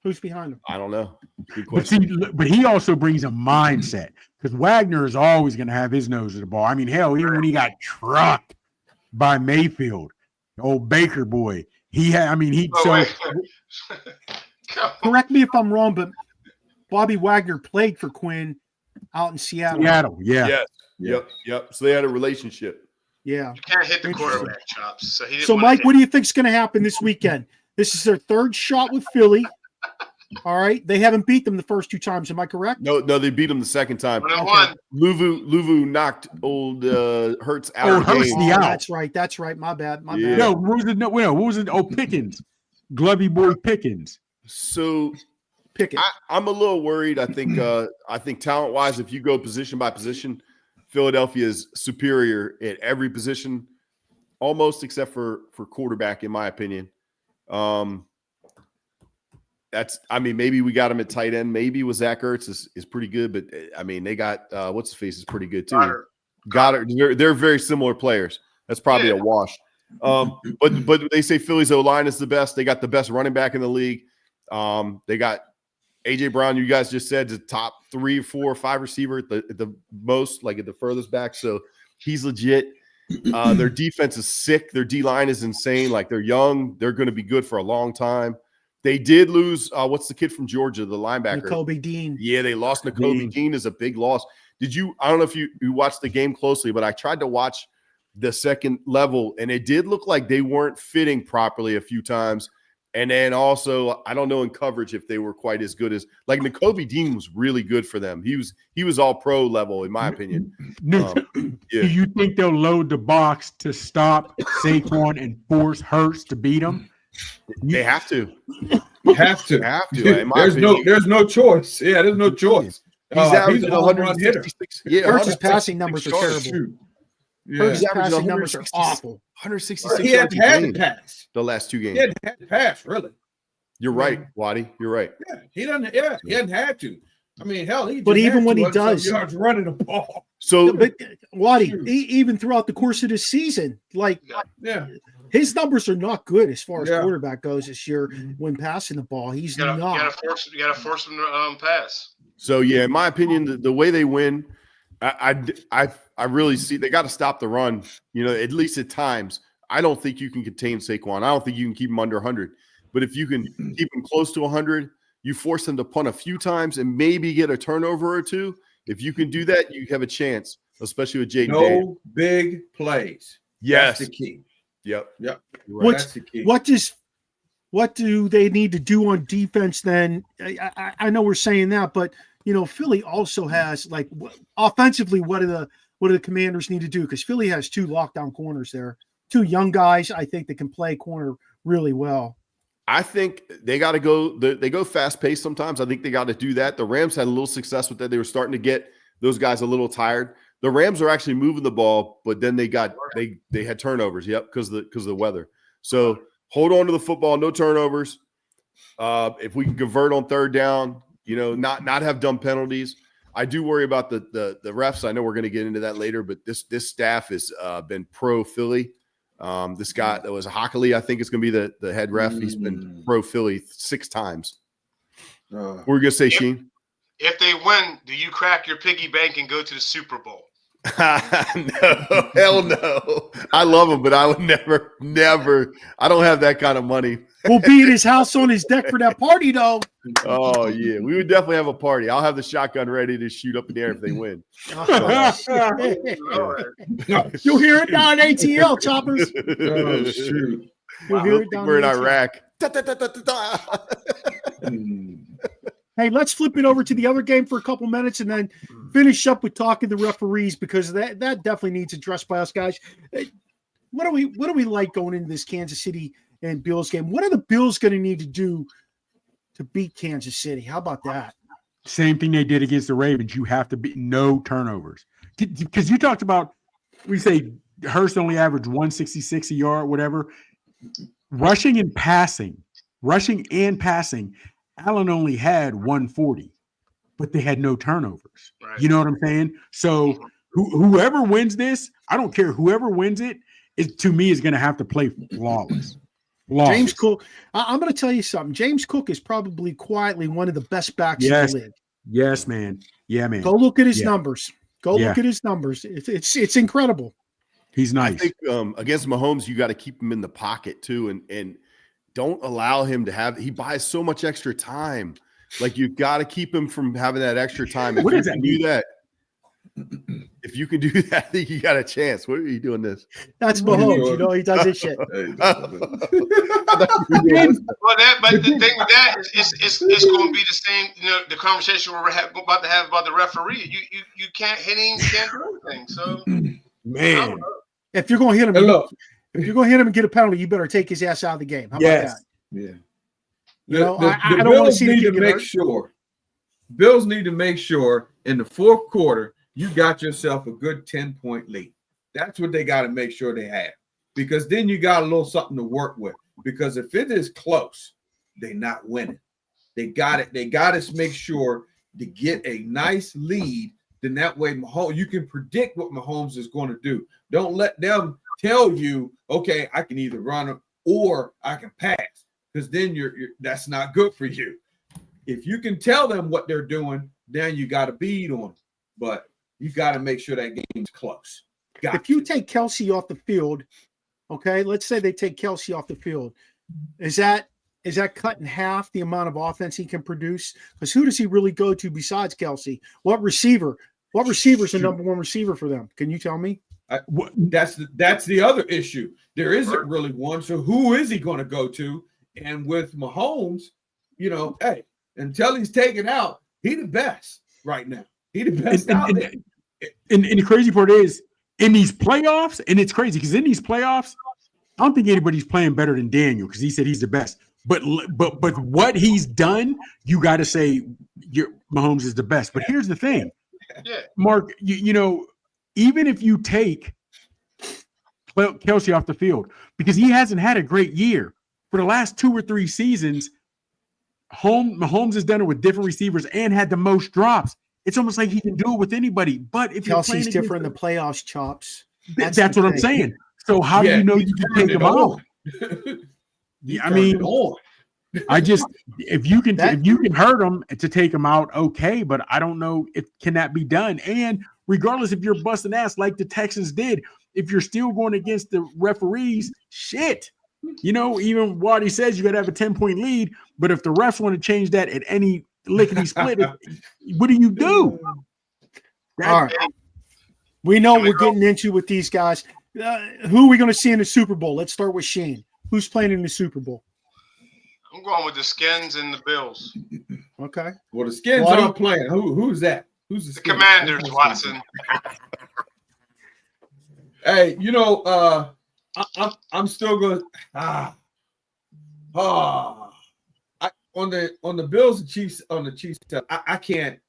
Speaker 5: Who's behind him? I don't know. Good
Speaker 8: question. But he also brings a mindset because Wagner is always going to have his nose at the ball. I mean, hell, even when he got trucked by Mayfield, old Baker boy,
Speaker 1: correct me if I'm wrong, but Bobby Wagner played for Quinn out in Seattle.
Speaker 5: Yeah. Yes. Yep. So they had a relationship.
Speaker 1: Yeah.
Speaker 7: You can't hit the quarterback chops.
Speaker 1: So Mike, what do you think's going to happen this weekend? This is their third shot with Philly. All right. They haven't beat them the first 2 times. Am I correct?
Speaker 5: No, they beat them the second time.
Speaker 1: Okay.
Speaker 5: Luvu knocked old Hurts out of the game.
Speaker 1: That's right. My bad.
Speaker 8: No, what was it? Oh, Pickens. Glovey boy Pickens.
Speaker 5: So
Speaker 1: Pickett.
Speaker 5: I'm a little worried. I think talent-wise, if you go position by position, Philadelphia is superior at every position, almost except for quarterback, in my opinion. Maybe we got him at tight end. Maybe with Zach Ertz is pretty good, but I mean, they got what's his face is pretty good too. Goddard. They're very similar players. That's probably a wash. But they say Philly's O-line is the best. They got the best running back in the league. They got AJ Brown. You guys just said the top 3, 4, 5 receiver at the most, like at the furthest back. So he's legit. Their defense is sick. Their D-line is insane. Like they're young. They're going to be good for a long time. They did lose. What's the kid from Georgia, the linebacker?
Speaker 1: Nakobe Dean.
Speaker 5: Yeah, they lost Nakobe Dean is a big loss. I don't know if you watched the game closely, but I tried to watch the second level, and it did look like they weren't fitting properly a few times. And then also, I don't know in coverage if they were quite as good as like Nakobe Dean was really good for them. He was all pro level, in my opinion.
Speaker 8: Do you think they'll load the box to stop Saquon and force Hurts to beat him?
Speaker 5: They have to.
Speaker 9: Have to.
Speaker 5: There's
Speaker 9: no choice. Yeah, there's no choice.
Speaker 5: He's averaging 166. Yeah,
Speaker 1: Hurts' passing numbers are terrible. Hurts' passing numbers are awful.
Speaker 5: 166.
Speaker 9: He had to pass
Speaker 5: the last 2 games.
Speaker 9: He had to pass, really.
Speaker 5: You're right, Waddy. You're right.
Speaker 9: Yeah, he doesn't. Yeah, he hasn't had to. I mean, hell,
Speaker 1: but even when he does,
Speaker 9: yards running the ball.
Speaker 5: So,
Speaker 1: but Waddy, even throughout the course of the season, his numbers are not good as far as quarterback goes this year when passing the ball. He's not.
Speaker 7: You got to force him to pass.
Speaker 5: So in my opinion, the way they win, I really see they got to stop the run. At least at times. I don't think you can contain Saquon. I don't think you can keep him under 100. But if you can keep him close to 100, you force him to punt a few times and maybe get a turnover or 2. If you can do that, you have a chance, especially with Jayden Daniels.
Speaker 9: No big plays.
Speaker 5: Yes,
Speaker 9: that's the key.
Speaker 5: Yep.
Speaker 9: Right. That's the key.
Speaker 1: What do they need to do on defense then? I know we're saying that, but Philly also has offensively. What do the Commanders need to do? Because Philly has 2 lockdown corners there, 2 young guys. I think that can play corner really well.
Speaker 5: I think they got to go. They go fast paced sometimes. I think they got to do that. The Rams had a little success with that. They were starting to get those guys a little tired. The Rams are actually moving the ball, but then they had turnovers. Yep, because of the weather. So hold on to the football, no turnovers. If we can convert on third down, not have dumb penalties. I do worry about the refs. I know we're going to get into that later, but this staff has been pro Philly. This guy that was Hockley, I think is going to be the head ref. He's been pro Philly 6 times. What were you going to say, Sheen?
Speaker 7: If they win, do you crack your piggy bank and go to the Super Bowl?
Speaker 5: No, hell no. I love him, but I would never. I don't have that kind of money.
Speaker 1: We'll be at his house on his deck for that party, though.
Speaker 5: Oh, yeah. We would definitely have a party. I'll have the shotgun ready to shoot up in the air if they win.
Speaker 1: You'll hear it down ATL, choppers.
Speaker 9: Oh, shoot.
Speaker 1: You'll hear it down
Speaker 5: we're in Iraq.
Speaker 1: Hey, let's flip it over to the other game for a couple minutes and then finish up with talking to the referees because that definitely needs addressed by us guys. What do we like going into this Kansas City and Bills game. What are the Bills going to need to do to beat Kansas City? How about that?
Speaker 8: Same thing they did against the Ravens. You have to be no turnovers. Because you talked about, we say Hurst only averaged 166 a yard, whatever. Rushing and passing, Allen only had 140, but they had no turnovers.
Speaker 7: Right.
Speaker 8: You know what I'm saying? So whoever wins this, I don't care. Whoever wins it, to me, is going to have to play flawless.
Speaker 1: James Cook, I'm going to tell you something. James Cook is probably quietly one of the best backs in the league.
Speaker 8: Yes, man. Yeah, man.
Speaker 1: Go look at his numbers. Look at his numbers. It's incredible.
Speaker 8: He's nice.
Speaker 5: I think against Mahomes, you got to keep him in the pocket too, and don't allow him to have. He buys so much extra time. Like you got to keep him from having that extra time. If you can do that, I think you got a chance. What are you doing this?
Speaker 1: That's Mahomes. You know he does this shit.
Speaker 7: But the thing with that is it's going to be the same. You know, the conversation we're about to have about the referee. You can't hit him. You can't do anything. So
Speaker 8: man.
Speaker 1: If you're going to hit him, if you're going to hit him and get a penalty, you better take his ass out of the game. How about that?
Speaker 9: Yeah.
Speaker 1: I don't want to see the
Speaker 9: Bills need to make sure in the fourth quarter you got yourself a good 10-point lead. That's what they got to make sure they have, because then you got a little something to work with. Because if it is close, they're not winning. They got it. They got to make sure to get a nice lead. Then that way, Mahomes, you can predict what Mahomes is going to do. Don't let them tell you, okay, I can either run or I can pass, because then that's not good for you. If you can tell them what they're doing, then you got to beat on them. But you got to make sure that game's close.
Speaker 1: If you take Kelsey off the field, okay, let's say they take Kelsey off the field, is that cutting half the amount of offense he can produce? Because who does he really go to besides Kelsey? What receiver? What receiver is the number one receiver for them? Can you tell me?
Speaker 9: That's the other issue. There isn't really one. So who is he going to go to? And with Mahomes, hey, until he's taken out, he the best right now. He the best out there.
Speaker 8: And the crazy part is, in these playoffs, and it's crazy because in these playoffs, I don't think anybody's playing better than Daniel, because he said he's the best. But what he's done, you got to say Mahomes is the best. But here's the thing, Mark, even if you take Kelsey off the field, because he hasn't had a great year for the last 2 or 3 seasons, Mahomes has done it with different receivers and had the most drops. It's almost like he can do it with anybody. But if
Speaker 1: Kelsey's different in the playoffs, Chops.
Speaker 8: That's what I'm saying. So how do you know you can take him out? I mean, if you can hurt him to take him out, okay. But I don't know if can that be done. And regardless if you're busting ass like the Texans did, if you're still going against the referees, shit. Even Waddy says you got to have a 10-point lead. But if the refs want to change that at any lickety split, what do you do?
Speaker 1: All right. We know we're getting into with these guys. Who are we going to see in the Super Bowl? Let's start with Shane. Who's playing in the Super Bowl?
Speaker 7: I'm going with the Skins and the Bills.
Speaker 1: Okay.
Speaker 9: Well, the Skins aren't playing. Who's that? Who's the
Speaker 7: Commanders, Watson.
Speaker 9: Hey, I'm still going. On the Bills and Chiefs, on the Chiefs, I can't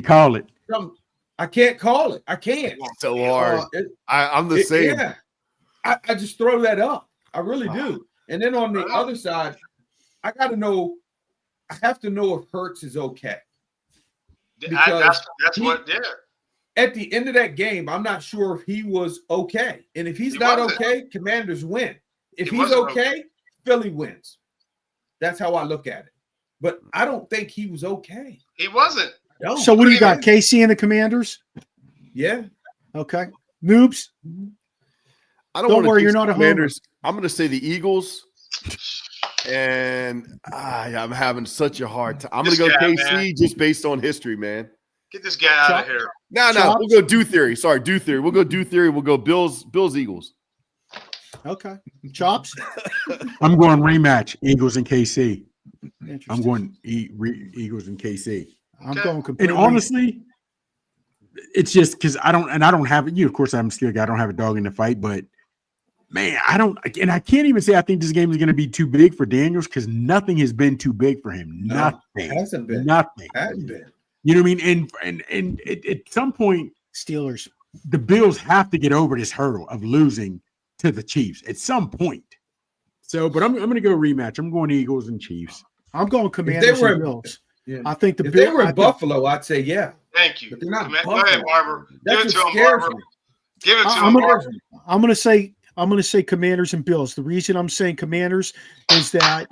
Speaker 8: call it.
Speaker 9: I can't call it. I can't.
Speaker 5: It's so hard. I'm the same.
Speaker 9: Yeah. I just throw that up. I really do. And then on the other side, I got to know. I have to know if Hurts is okay.
Speaker 7: That's what.
Speaker 9: At the end of that game, I'm not sure if he was okay. And if he's not okay, Commanders win. If he's okay, Philly wins. That's how I look at it. But I don't think he was okay.
Speaker 7: He wasn't.
Speaker 9: No.
Speaker 1: So what do you got? KC and the Commanders?
Speaker 9: Yeah.
Speaker 1: Okay. Noobs?
Speaker 5: Don't
Speaker 1: worry, you're not a
Speaker 5: Commanders. I'm going to say the Eagles. And I'm having such a hard time. I'm going to go KC just based on history, man.
Speaker 7: Get this guy out of here.
Speaker 5: No. We'll go do theory. Sorry, do theory. We'll go do theory. We'll go Bills, Eagles.
Speaker 1: Okay. Chops?
Speaker 8: I'm going rematch, Eagles and KC. I'm going Eagles and KC.
Speaker 1: I'm going completely.
Speaker 8: And honestly, it's just because I don't have it. Of course, I'm still a guy. I don't have a dog in the fight, but man, I can't even say I think this game is going to be too big for Daniels because nothing has been too big for him.
Speaker 9: No,
Speaker 8: nothing.
Speaker 9: Hasn't been.
Speaker 8: Nothing.
Speaker 9: Hasn't been.
Speaker 8: You know what I mean? And at some point,
Speaker 1: Steelers,
Speaker 8: the Bills have to get over this hurdle of losing to the Chiefs at some point. So, but I'm going to go rematch. I'm going Eagles and Chiefs.
Speaker 1: I'm going Commanders and Bills.
Speaker 9: Yeah.
Speaker 1: I think
Speaker 9: if they were in Buffalo, I'd say yeah.
Speaker 7: Thank you.
Speaker 9: But they're not.
Speaker 7: Go ahead, Barber. Give it to him, Barber. Give it to him, Barber.
Speaker 1: I'm going to say Commanders and Bills. The reason I'm saying Commanders is that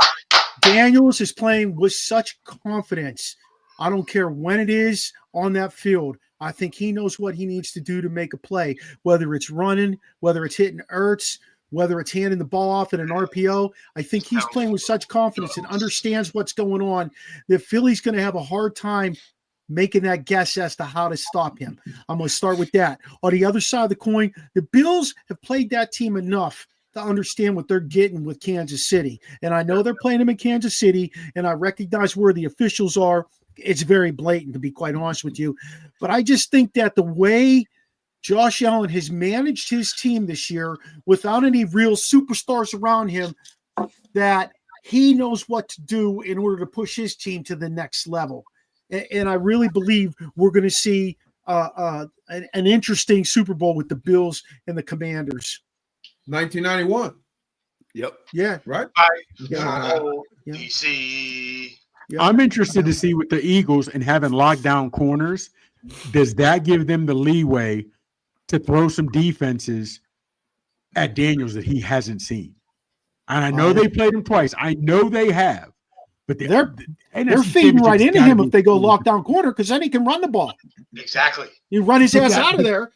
Speaker 1: Daniels is playing with such confidence. I don't care when it is on that field. I think he knows what he needs to do to make a play, whether it's running, whether it's hitting Ertz, whether it's handing the ball off in an RPO. I think he's playing with such confidence and understands what's going on that Philly's going to have a hard time making that guess as to how to stop him. I'm going to start with that. On the other side of the coin, the Bills have played that team enough to understand what they're getting with Kansas City. And I know they're playing them in Kansas City, and I recognize where the officials are. It's very blatant, to be quite honest with you. But I just think that the way Josh Allen has managed his team this year without any real superstars around him, that he knows what to do in order to push his team to the next level. And I really believe we're going to see an interesting Super Bowl with the Bills and the Commanders.
Speaker 9: 1991.
Speaker 5: Yep.
Speaker 1: Yeah.
Speaker 9: Right?
Speaker 7: DC.
Speaker 1: Yeah.
Speaker 8: I'm interested to see with the Eagles and having lockdown corners, does that give them the leeway to throw some defenses at Daniels that he hasn't seen? And I know they played him twice. I know they have. But they're
Speaker 1: feeding right into him if they go lockdown corner, because then he can run the ball.
Speaker 7: Exactly.
Speaker 1: You run his ass out of there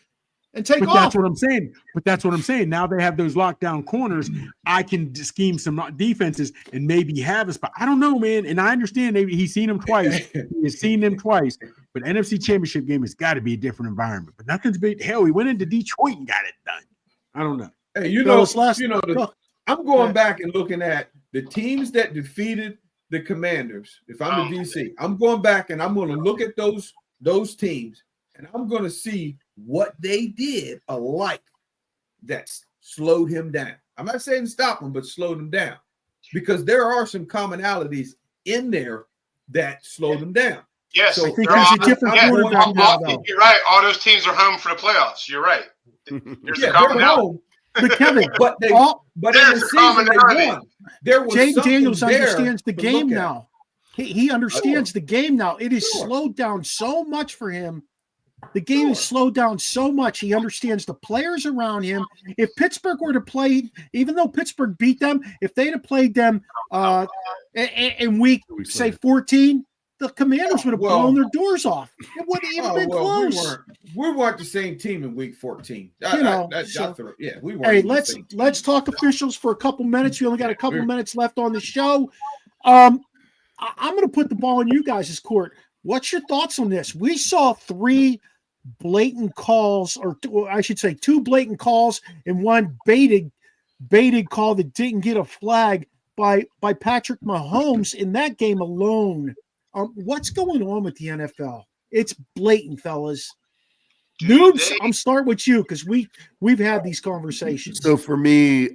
Speaker 1: and take off.
Speaker 8: That's what I'm saying. But that's what I'm saying. Now they have those lockdown corners. I can scheme some defenses and maybe have a spot. I don't know, man. And I understand he's seen them twice. He has seen them twice. But NFC Championship game has got to be a different environment. But nothing's big. Hell, he went into Detroit and got it done. I don't know.
Speaker 9: Hey, I'm going back and looking at the teams that defeated the Commanders. If I'm the DC, I'm going back and I'm going to look at those teams and I'm going to see what they did alike that slowed him down. I'm not saying stop him, but slowed him down, because there are some commonalities in there that slowed him down.
Speaker 7: Yes,
Speaker 1: so I think he's a different quarterback now, though.
Speaker 7: You're right. All those teams are home for the playoffs. You're right. There's a commonality.
Speaker 1: But Kevin, but in the season they won. There was Jayden Daniels understands the game now. He understands the game now. It is slowed down so much for him. The game is slowed down so much. He understands the players around him. If Pittsburgh were to play, even though Pittsburgh beat them, if they'd have played them in week, say, 14, the Commanders would have blown their doors off. It wouldn't even been close.
Speaker 9: We weren't the same team in week 14.
Speaker 1: We weren't. Hey, let's talk officials for a couple minutes. We only got a couple minutes left on the show. I'm going to put the ball in you guys' court. What's your thoughts on this? We saw three blatant calls, or I should say two blatant calls and one baited call that didn't get a flag by Patrick Mahomes in that game alone. What's going on with the NFL? It's blatant, fellas. Noobs, I'm starting with you because we've had these conversations.
Speaker 5: So for me,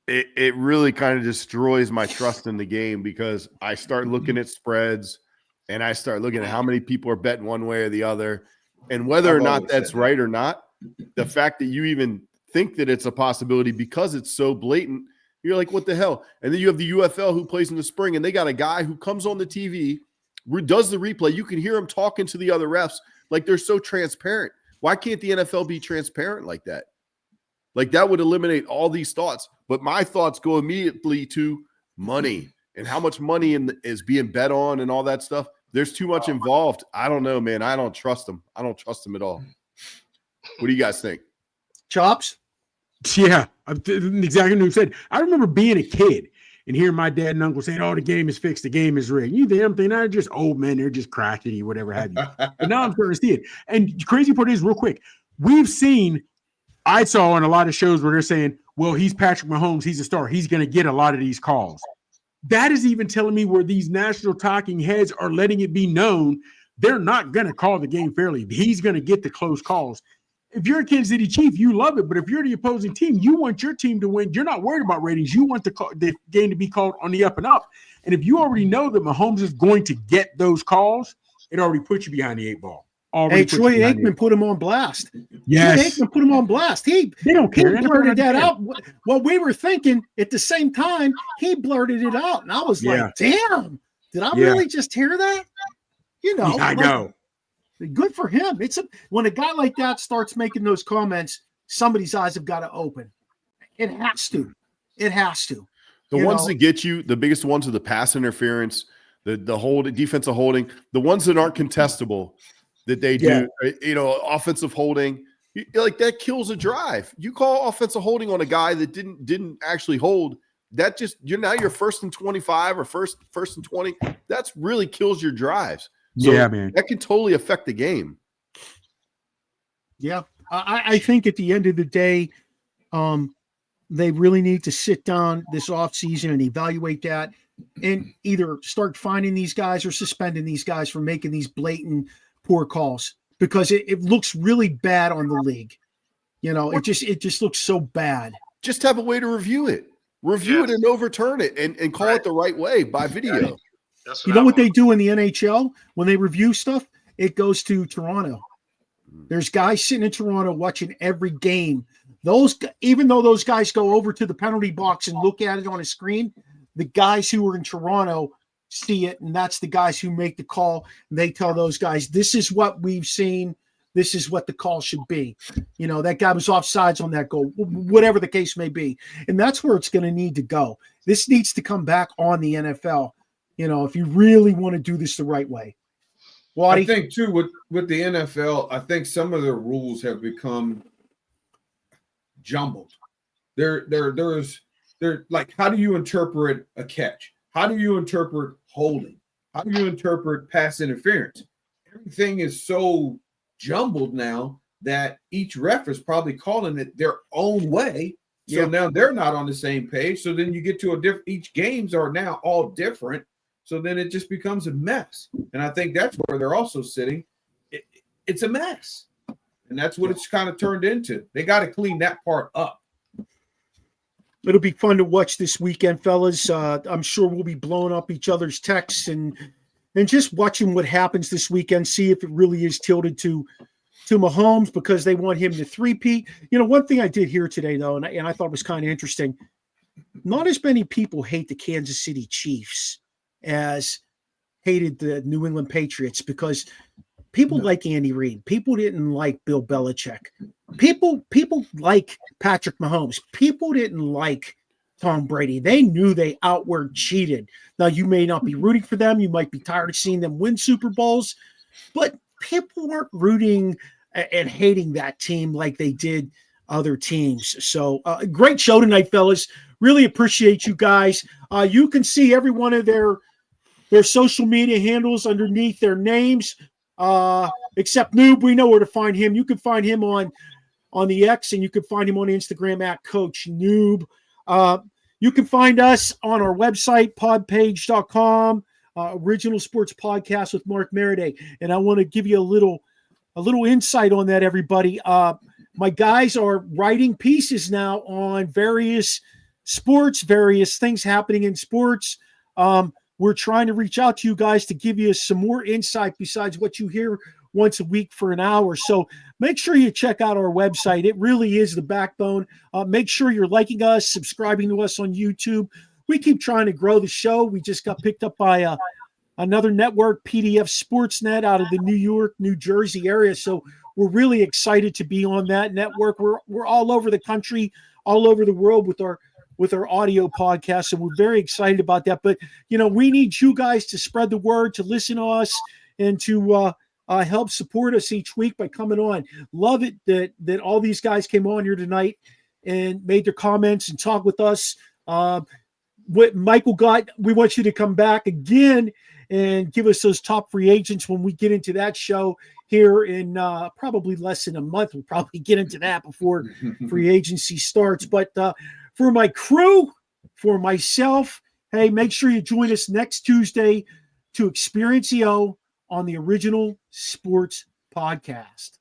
Speaker 5: it really kind of destroys my trust in the game, because I start looking at spreads and I start looking at how many people are betting one way or the other, and whether or not that's right or not. The fact that you even think that it's a possibility because it's so blatant, you're like, what the hell? And then you have the UFL who plays in the spring, and they got a guy who comes on the TV, does the replay. You can hear him talking to the other refs like they're so transparent. Why can't the NFL be transparent like that? Like, that would eliminate all these thoughts. But my thoughts go immediately to money and how much money is being bet on and all that stuff. There's too much involved. I don't know, man. I don't trust them. I don't trust them at all. What do you guys think?
Speaker 1: Chops?
Speaker 8: Yeah, exactly what you said. I remember being a kid and hearing my dad and uncle saying, "Oh, the game is fixed, the game is rigged." You damn thing, they're just old men, they're just crotchety, whatever have you. But now I'm starting to see it. And the crazy part is, real quick, I saw on a lot of shows where they're saying, well, he's Patrick Mahomes, he's a star, he's going to get a lot of these calls. That is even telling me where these national talking heads are letting it be known they're not going to call the game fairly. He's going to get the close calls. if you're a Kansas City Chief, you love it. But if you're the opposing team, you want your team to win. You're not worried about ratings. You want the game to be called on the up and up. And if you already know that Mahomes is going to get those calls, it already puts you behind the 8 ball.
Speaker 1: Hey, Troy Aikman put him on blast.
Speaker 8: Yes.
Speaker 1: Troy Aikman put him on blast. They don't care. He blurted that out. What we were thinking at the same time, he blurted it out. And I was like, damn, did I really just hear that? You know,
Speaker 8: I know.
Speaker 1: Good for him. When a guy like that starts making those comments, somebody's eyes have got to open. It has to. It has to.
Speaker 5: The ones that get you, the biggest ones are the pass interference, the defensive holding, the ones that aren't contestable that they do, offensive holding, like that kills a drive. You call offensive holding on a guy that didn't actually hold, that just you're first and 25 or first and 20. That's really kills your drives. So
Speaker 8: man,
Speaker 5: that can totally affect the game.
Speaker 1: Yeah, I think at the end of the day, they really need to sit down this offseason and evaluate that and either start finding these guys or suspending these guys for making these blatant poor calls, because it looks really bad on the league. It just looks so bad.
Speaker 5: Just have a way to review it and overturn it and call it the right way by video.
Speaker 1: You know what they do in the NHL when they review stuff? It goes to Toronto. There's guys sitting in Toronto watching every game. Even though those guys go over to the penalty box and look at it on a screen, the guys who are in Toronto see it, and that's the guys who make the call. And they tell those guys, this is what we've seen. This is what the call should be. That guy was offsides on that goal, whatever the case may be. And that's where it's going to need to go. This needs to come back on the NFL, if you really want to do this the right way. Waddy?
Speaker 9: I think, too, with the NFL, I think some of their rules have become jumbled. They're like, how do you interpret a catch? How do you interpret holding? How do you interpret pass interference? Everything is so jumbled now that each ref is probably calling it their own way. So now they're not on the same page. So then you get to each games are now all different. So then it just becomes a mess. And I think that's where they're also sitting. It's a mess. And that's what it's kind of turned into. They got to clean that part up.
Speaker 1: It'll be fun to watch this weekend, fellas. I'm sure we'll be blowing up each other's texts and just watching what happens this weekend, see if it really is tilted to Mahomes because they want him to three-peat. One thing I did hear today, though, and I thought was kind of interesting, not as many people hate the Kansas City Chiefs as hated the New England Patriots, because people like Andy Reid. People didn't like Bill Belichick. People like Patrick Mahomes. People didn't like Tom Brady. They knew they outward cheated. Now, you may not be rooting for them. You might be tired of seeing them win Super Bowls, but people weren't rooting and hating that team like they did other teams. So great show tonight, fellas. Really appreciate you guys. You can see every one of their social media handles underneath their names. Except Noob, we know where to find him. You can find him on the X, and you can find him on Instagram at Coach Noob. You can find us on our website, podpage.com, Original Sports Podcast with Mark Maradei. And I want to give you a little insight on that, everybody. My guys are writing pieces now on various sports, various things happening in sports. We're trying to reach out to you guys to give you some more insight besides what you hear once a week for an hour. So make sure you check out our website. It really is the backbone. Make sure you're liking us, subscribing to us on YouTube. We keep trying to grow the show. We just got picked up by another network, PDF Sportsnet, out of the New York, New Jersey area. So we're really excited to be on that network. We're all over the country, all over the world with our audio podcast, and we're very excited about that. But we need you guys to spread the word, to listen to us, and to help support us each week by coming on. Love it that all these guys came on here tonight and made their comments and talk with us. What Michael got, we want you to come back again and give us those top free agents when we get into that show here in probably less than a month. We'll probably get into that before free agency starts. But for my crew, for myself, hey, make sure you join us next Tuesday to experience EO on the Original Sports Podcast.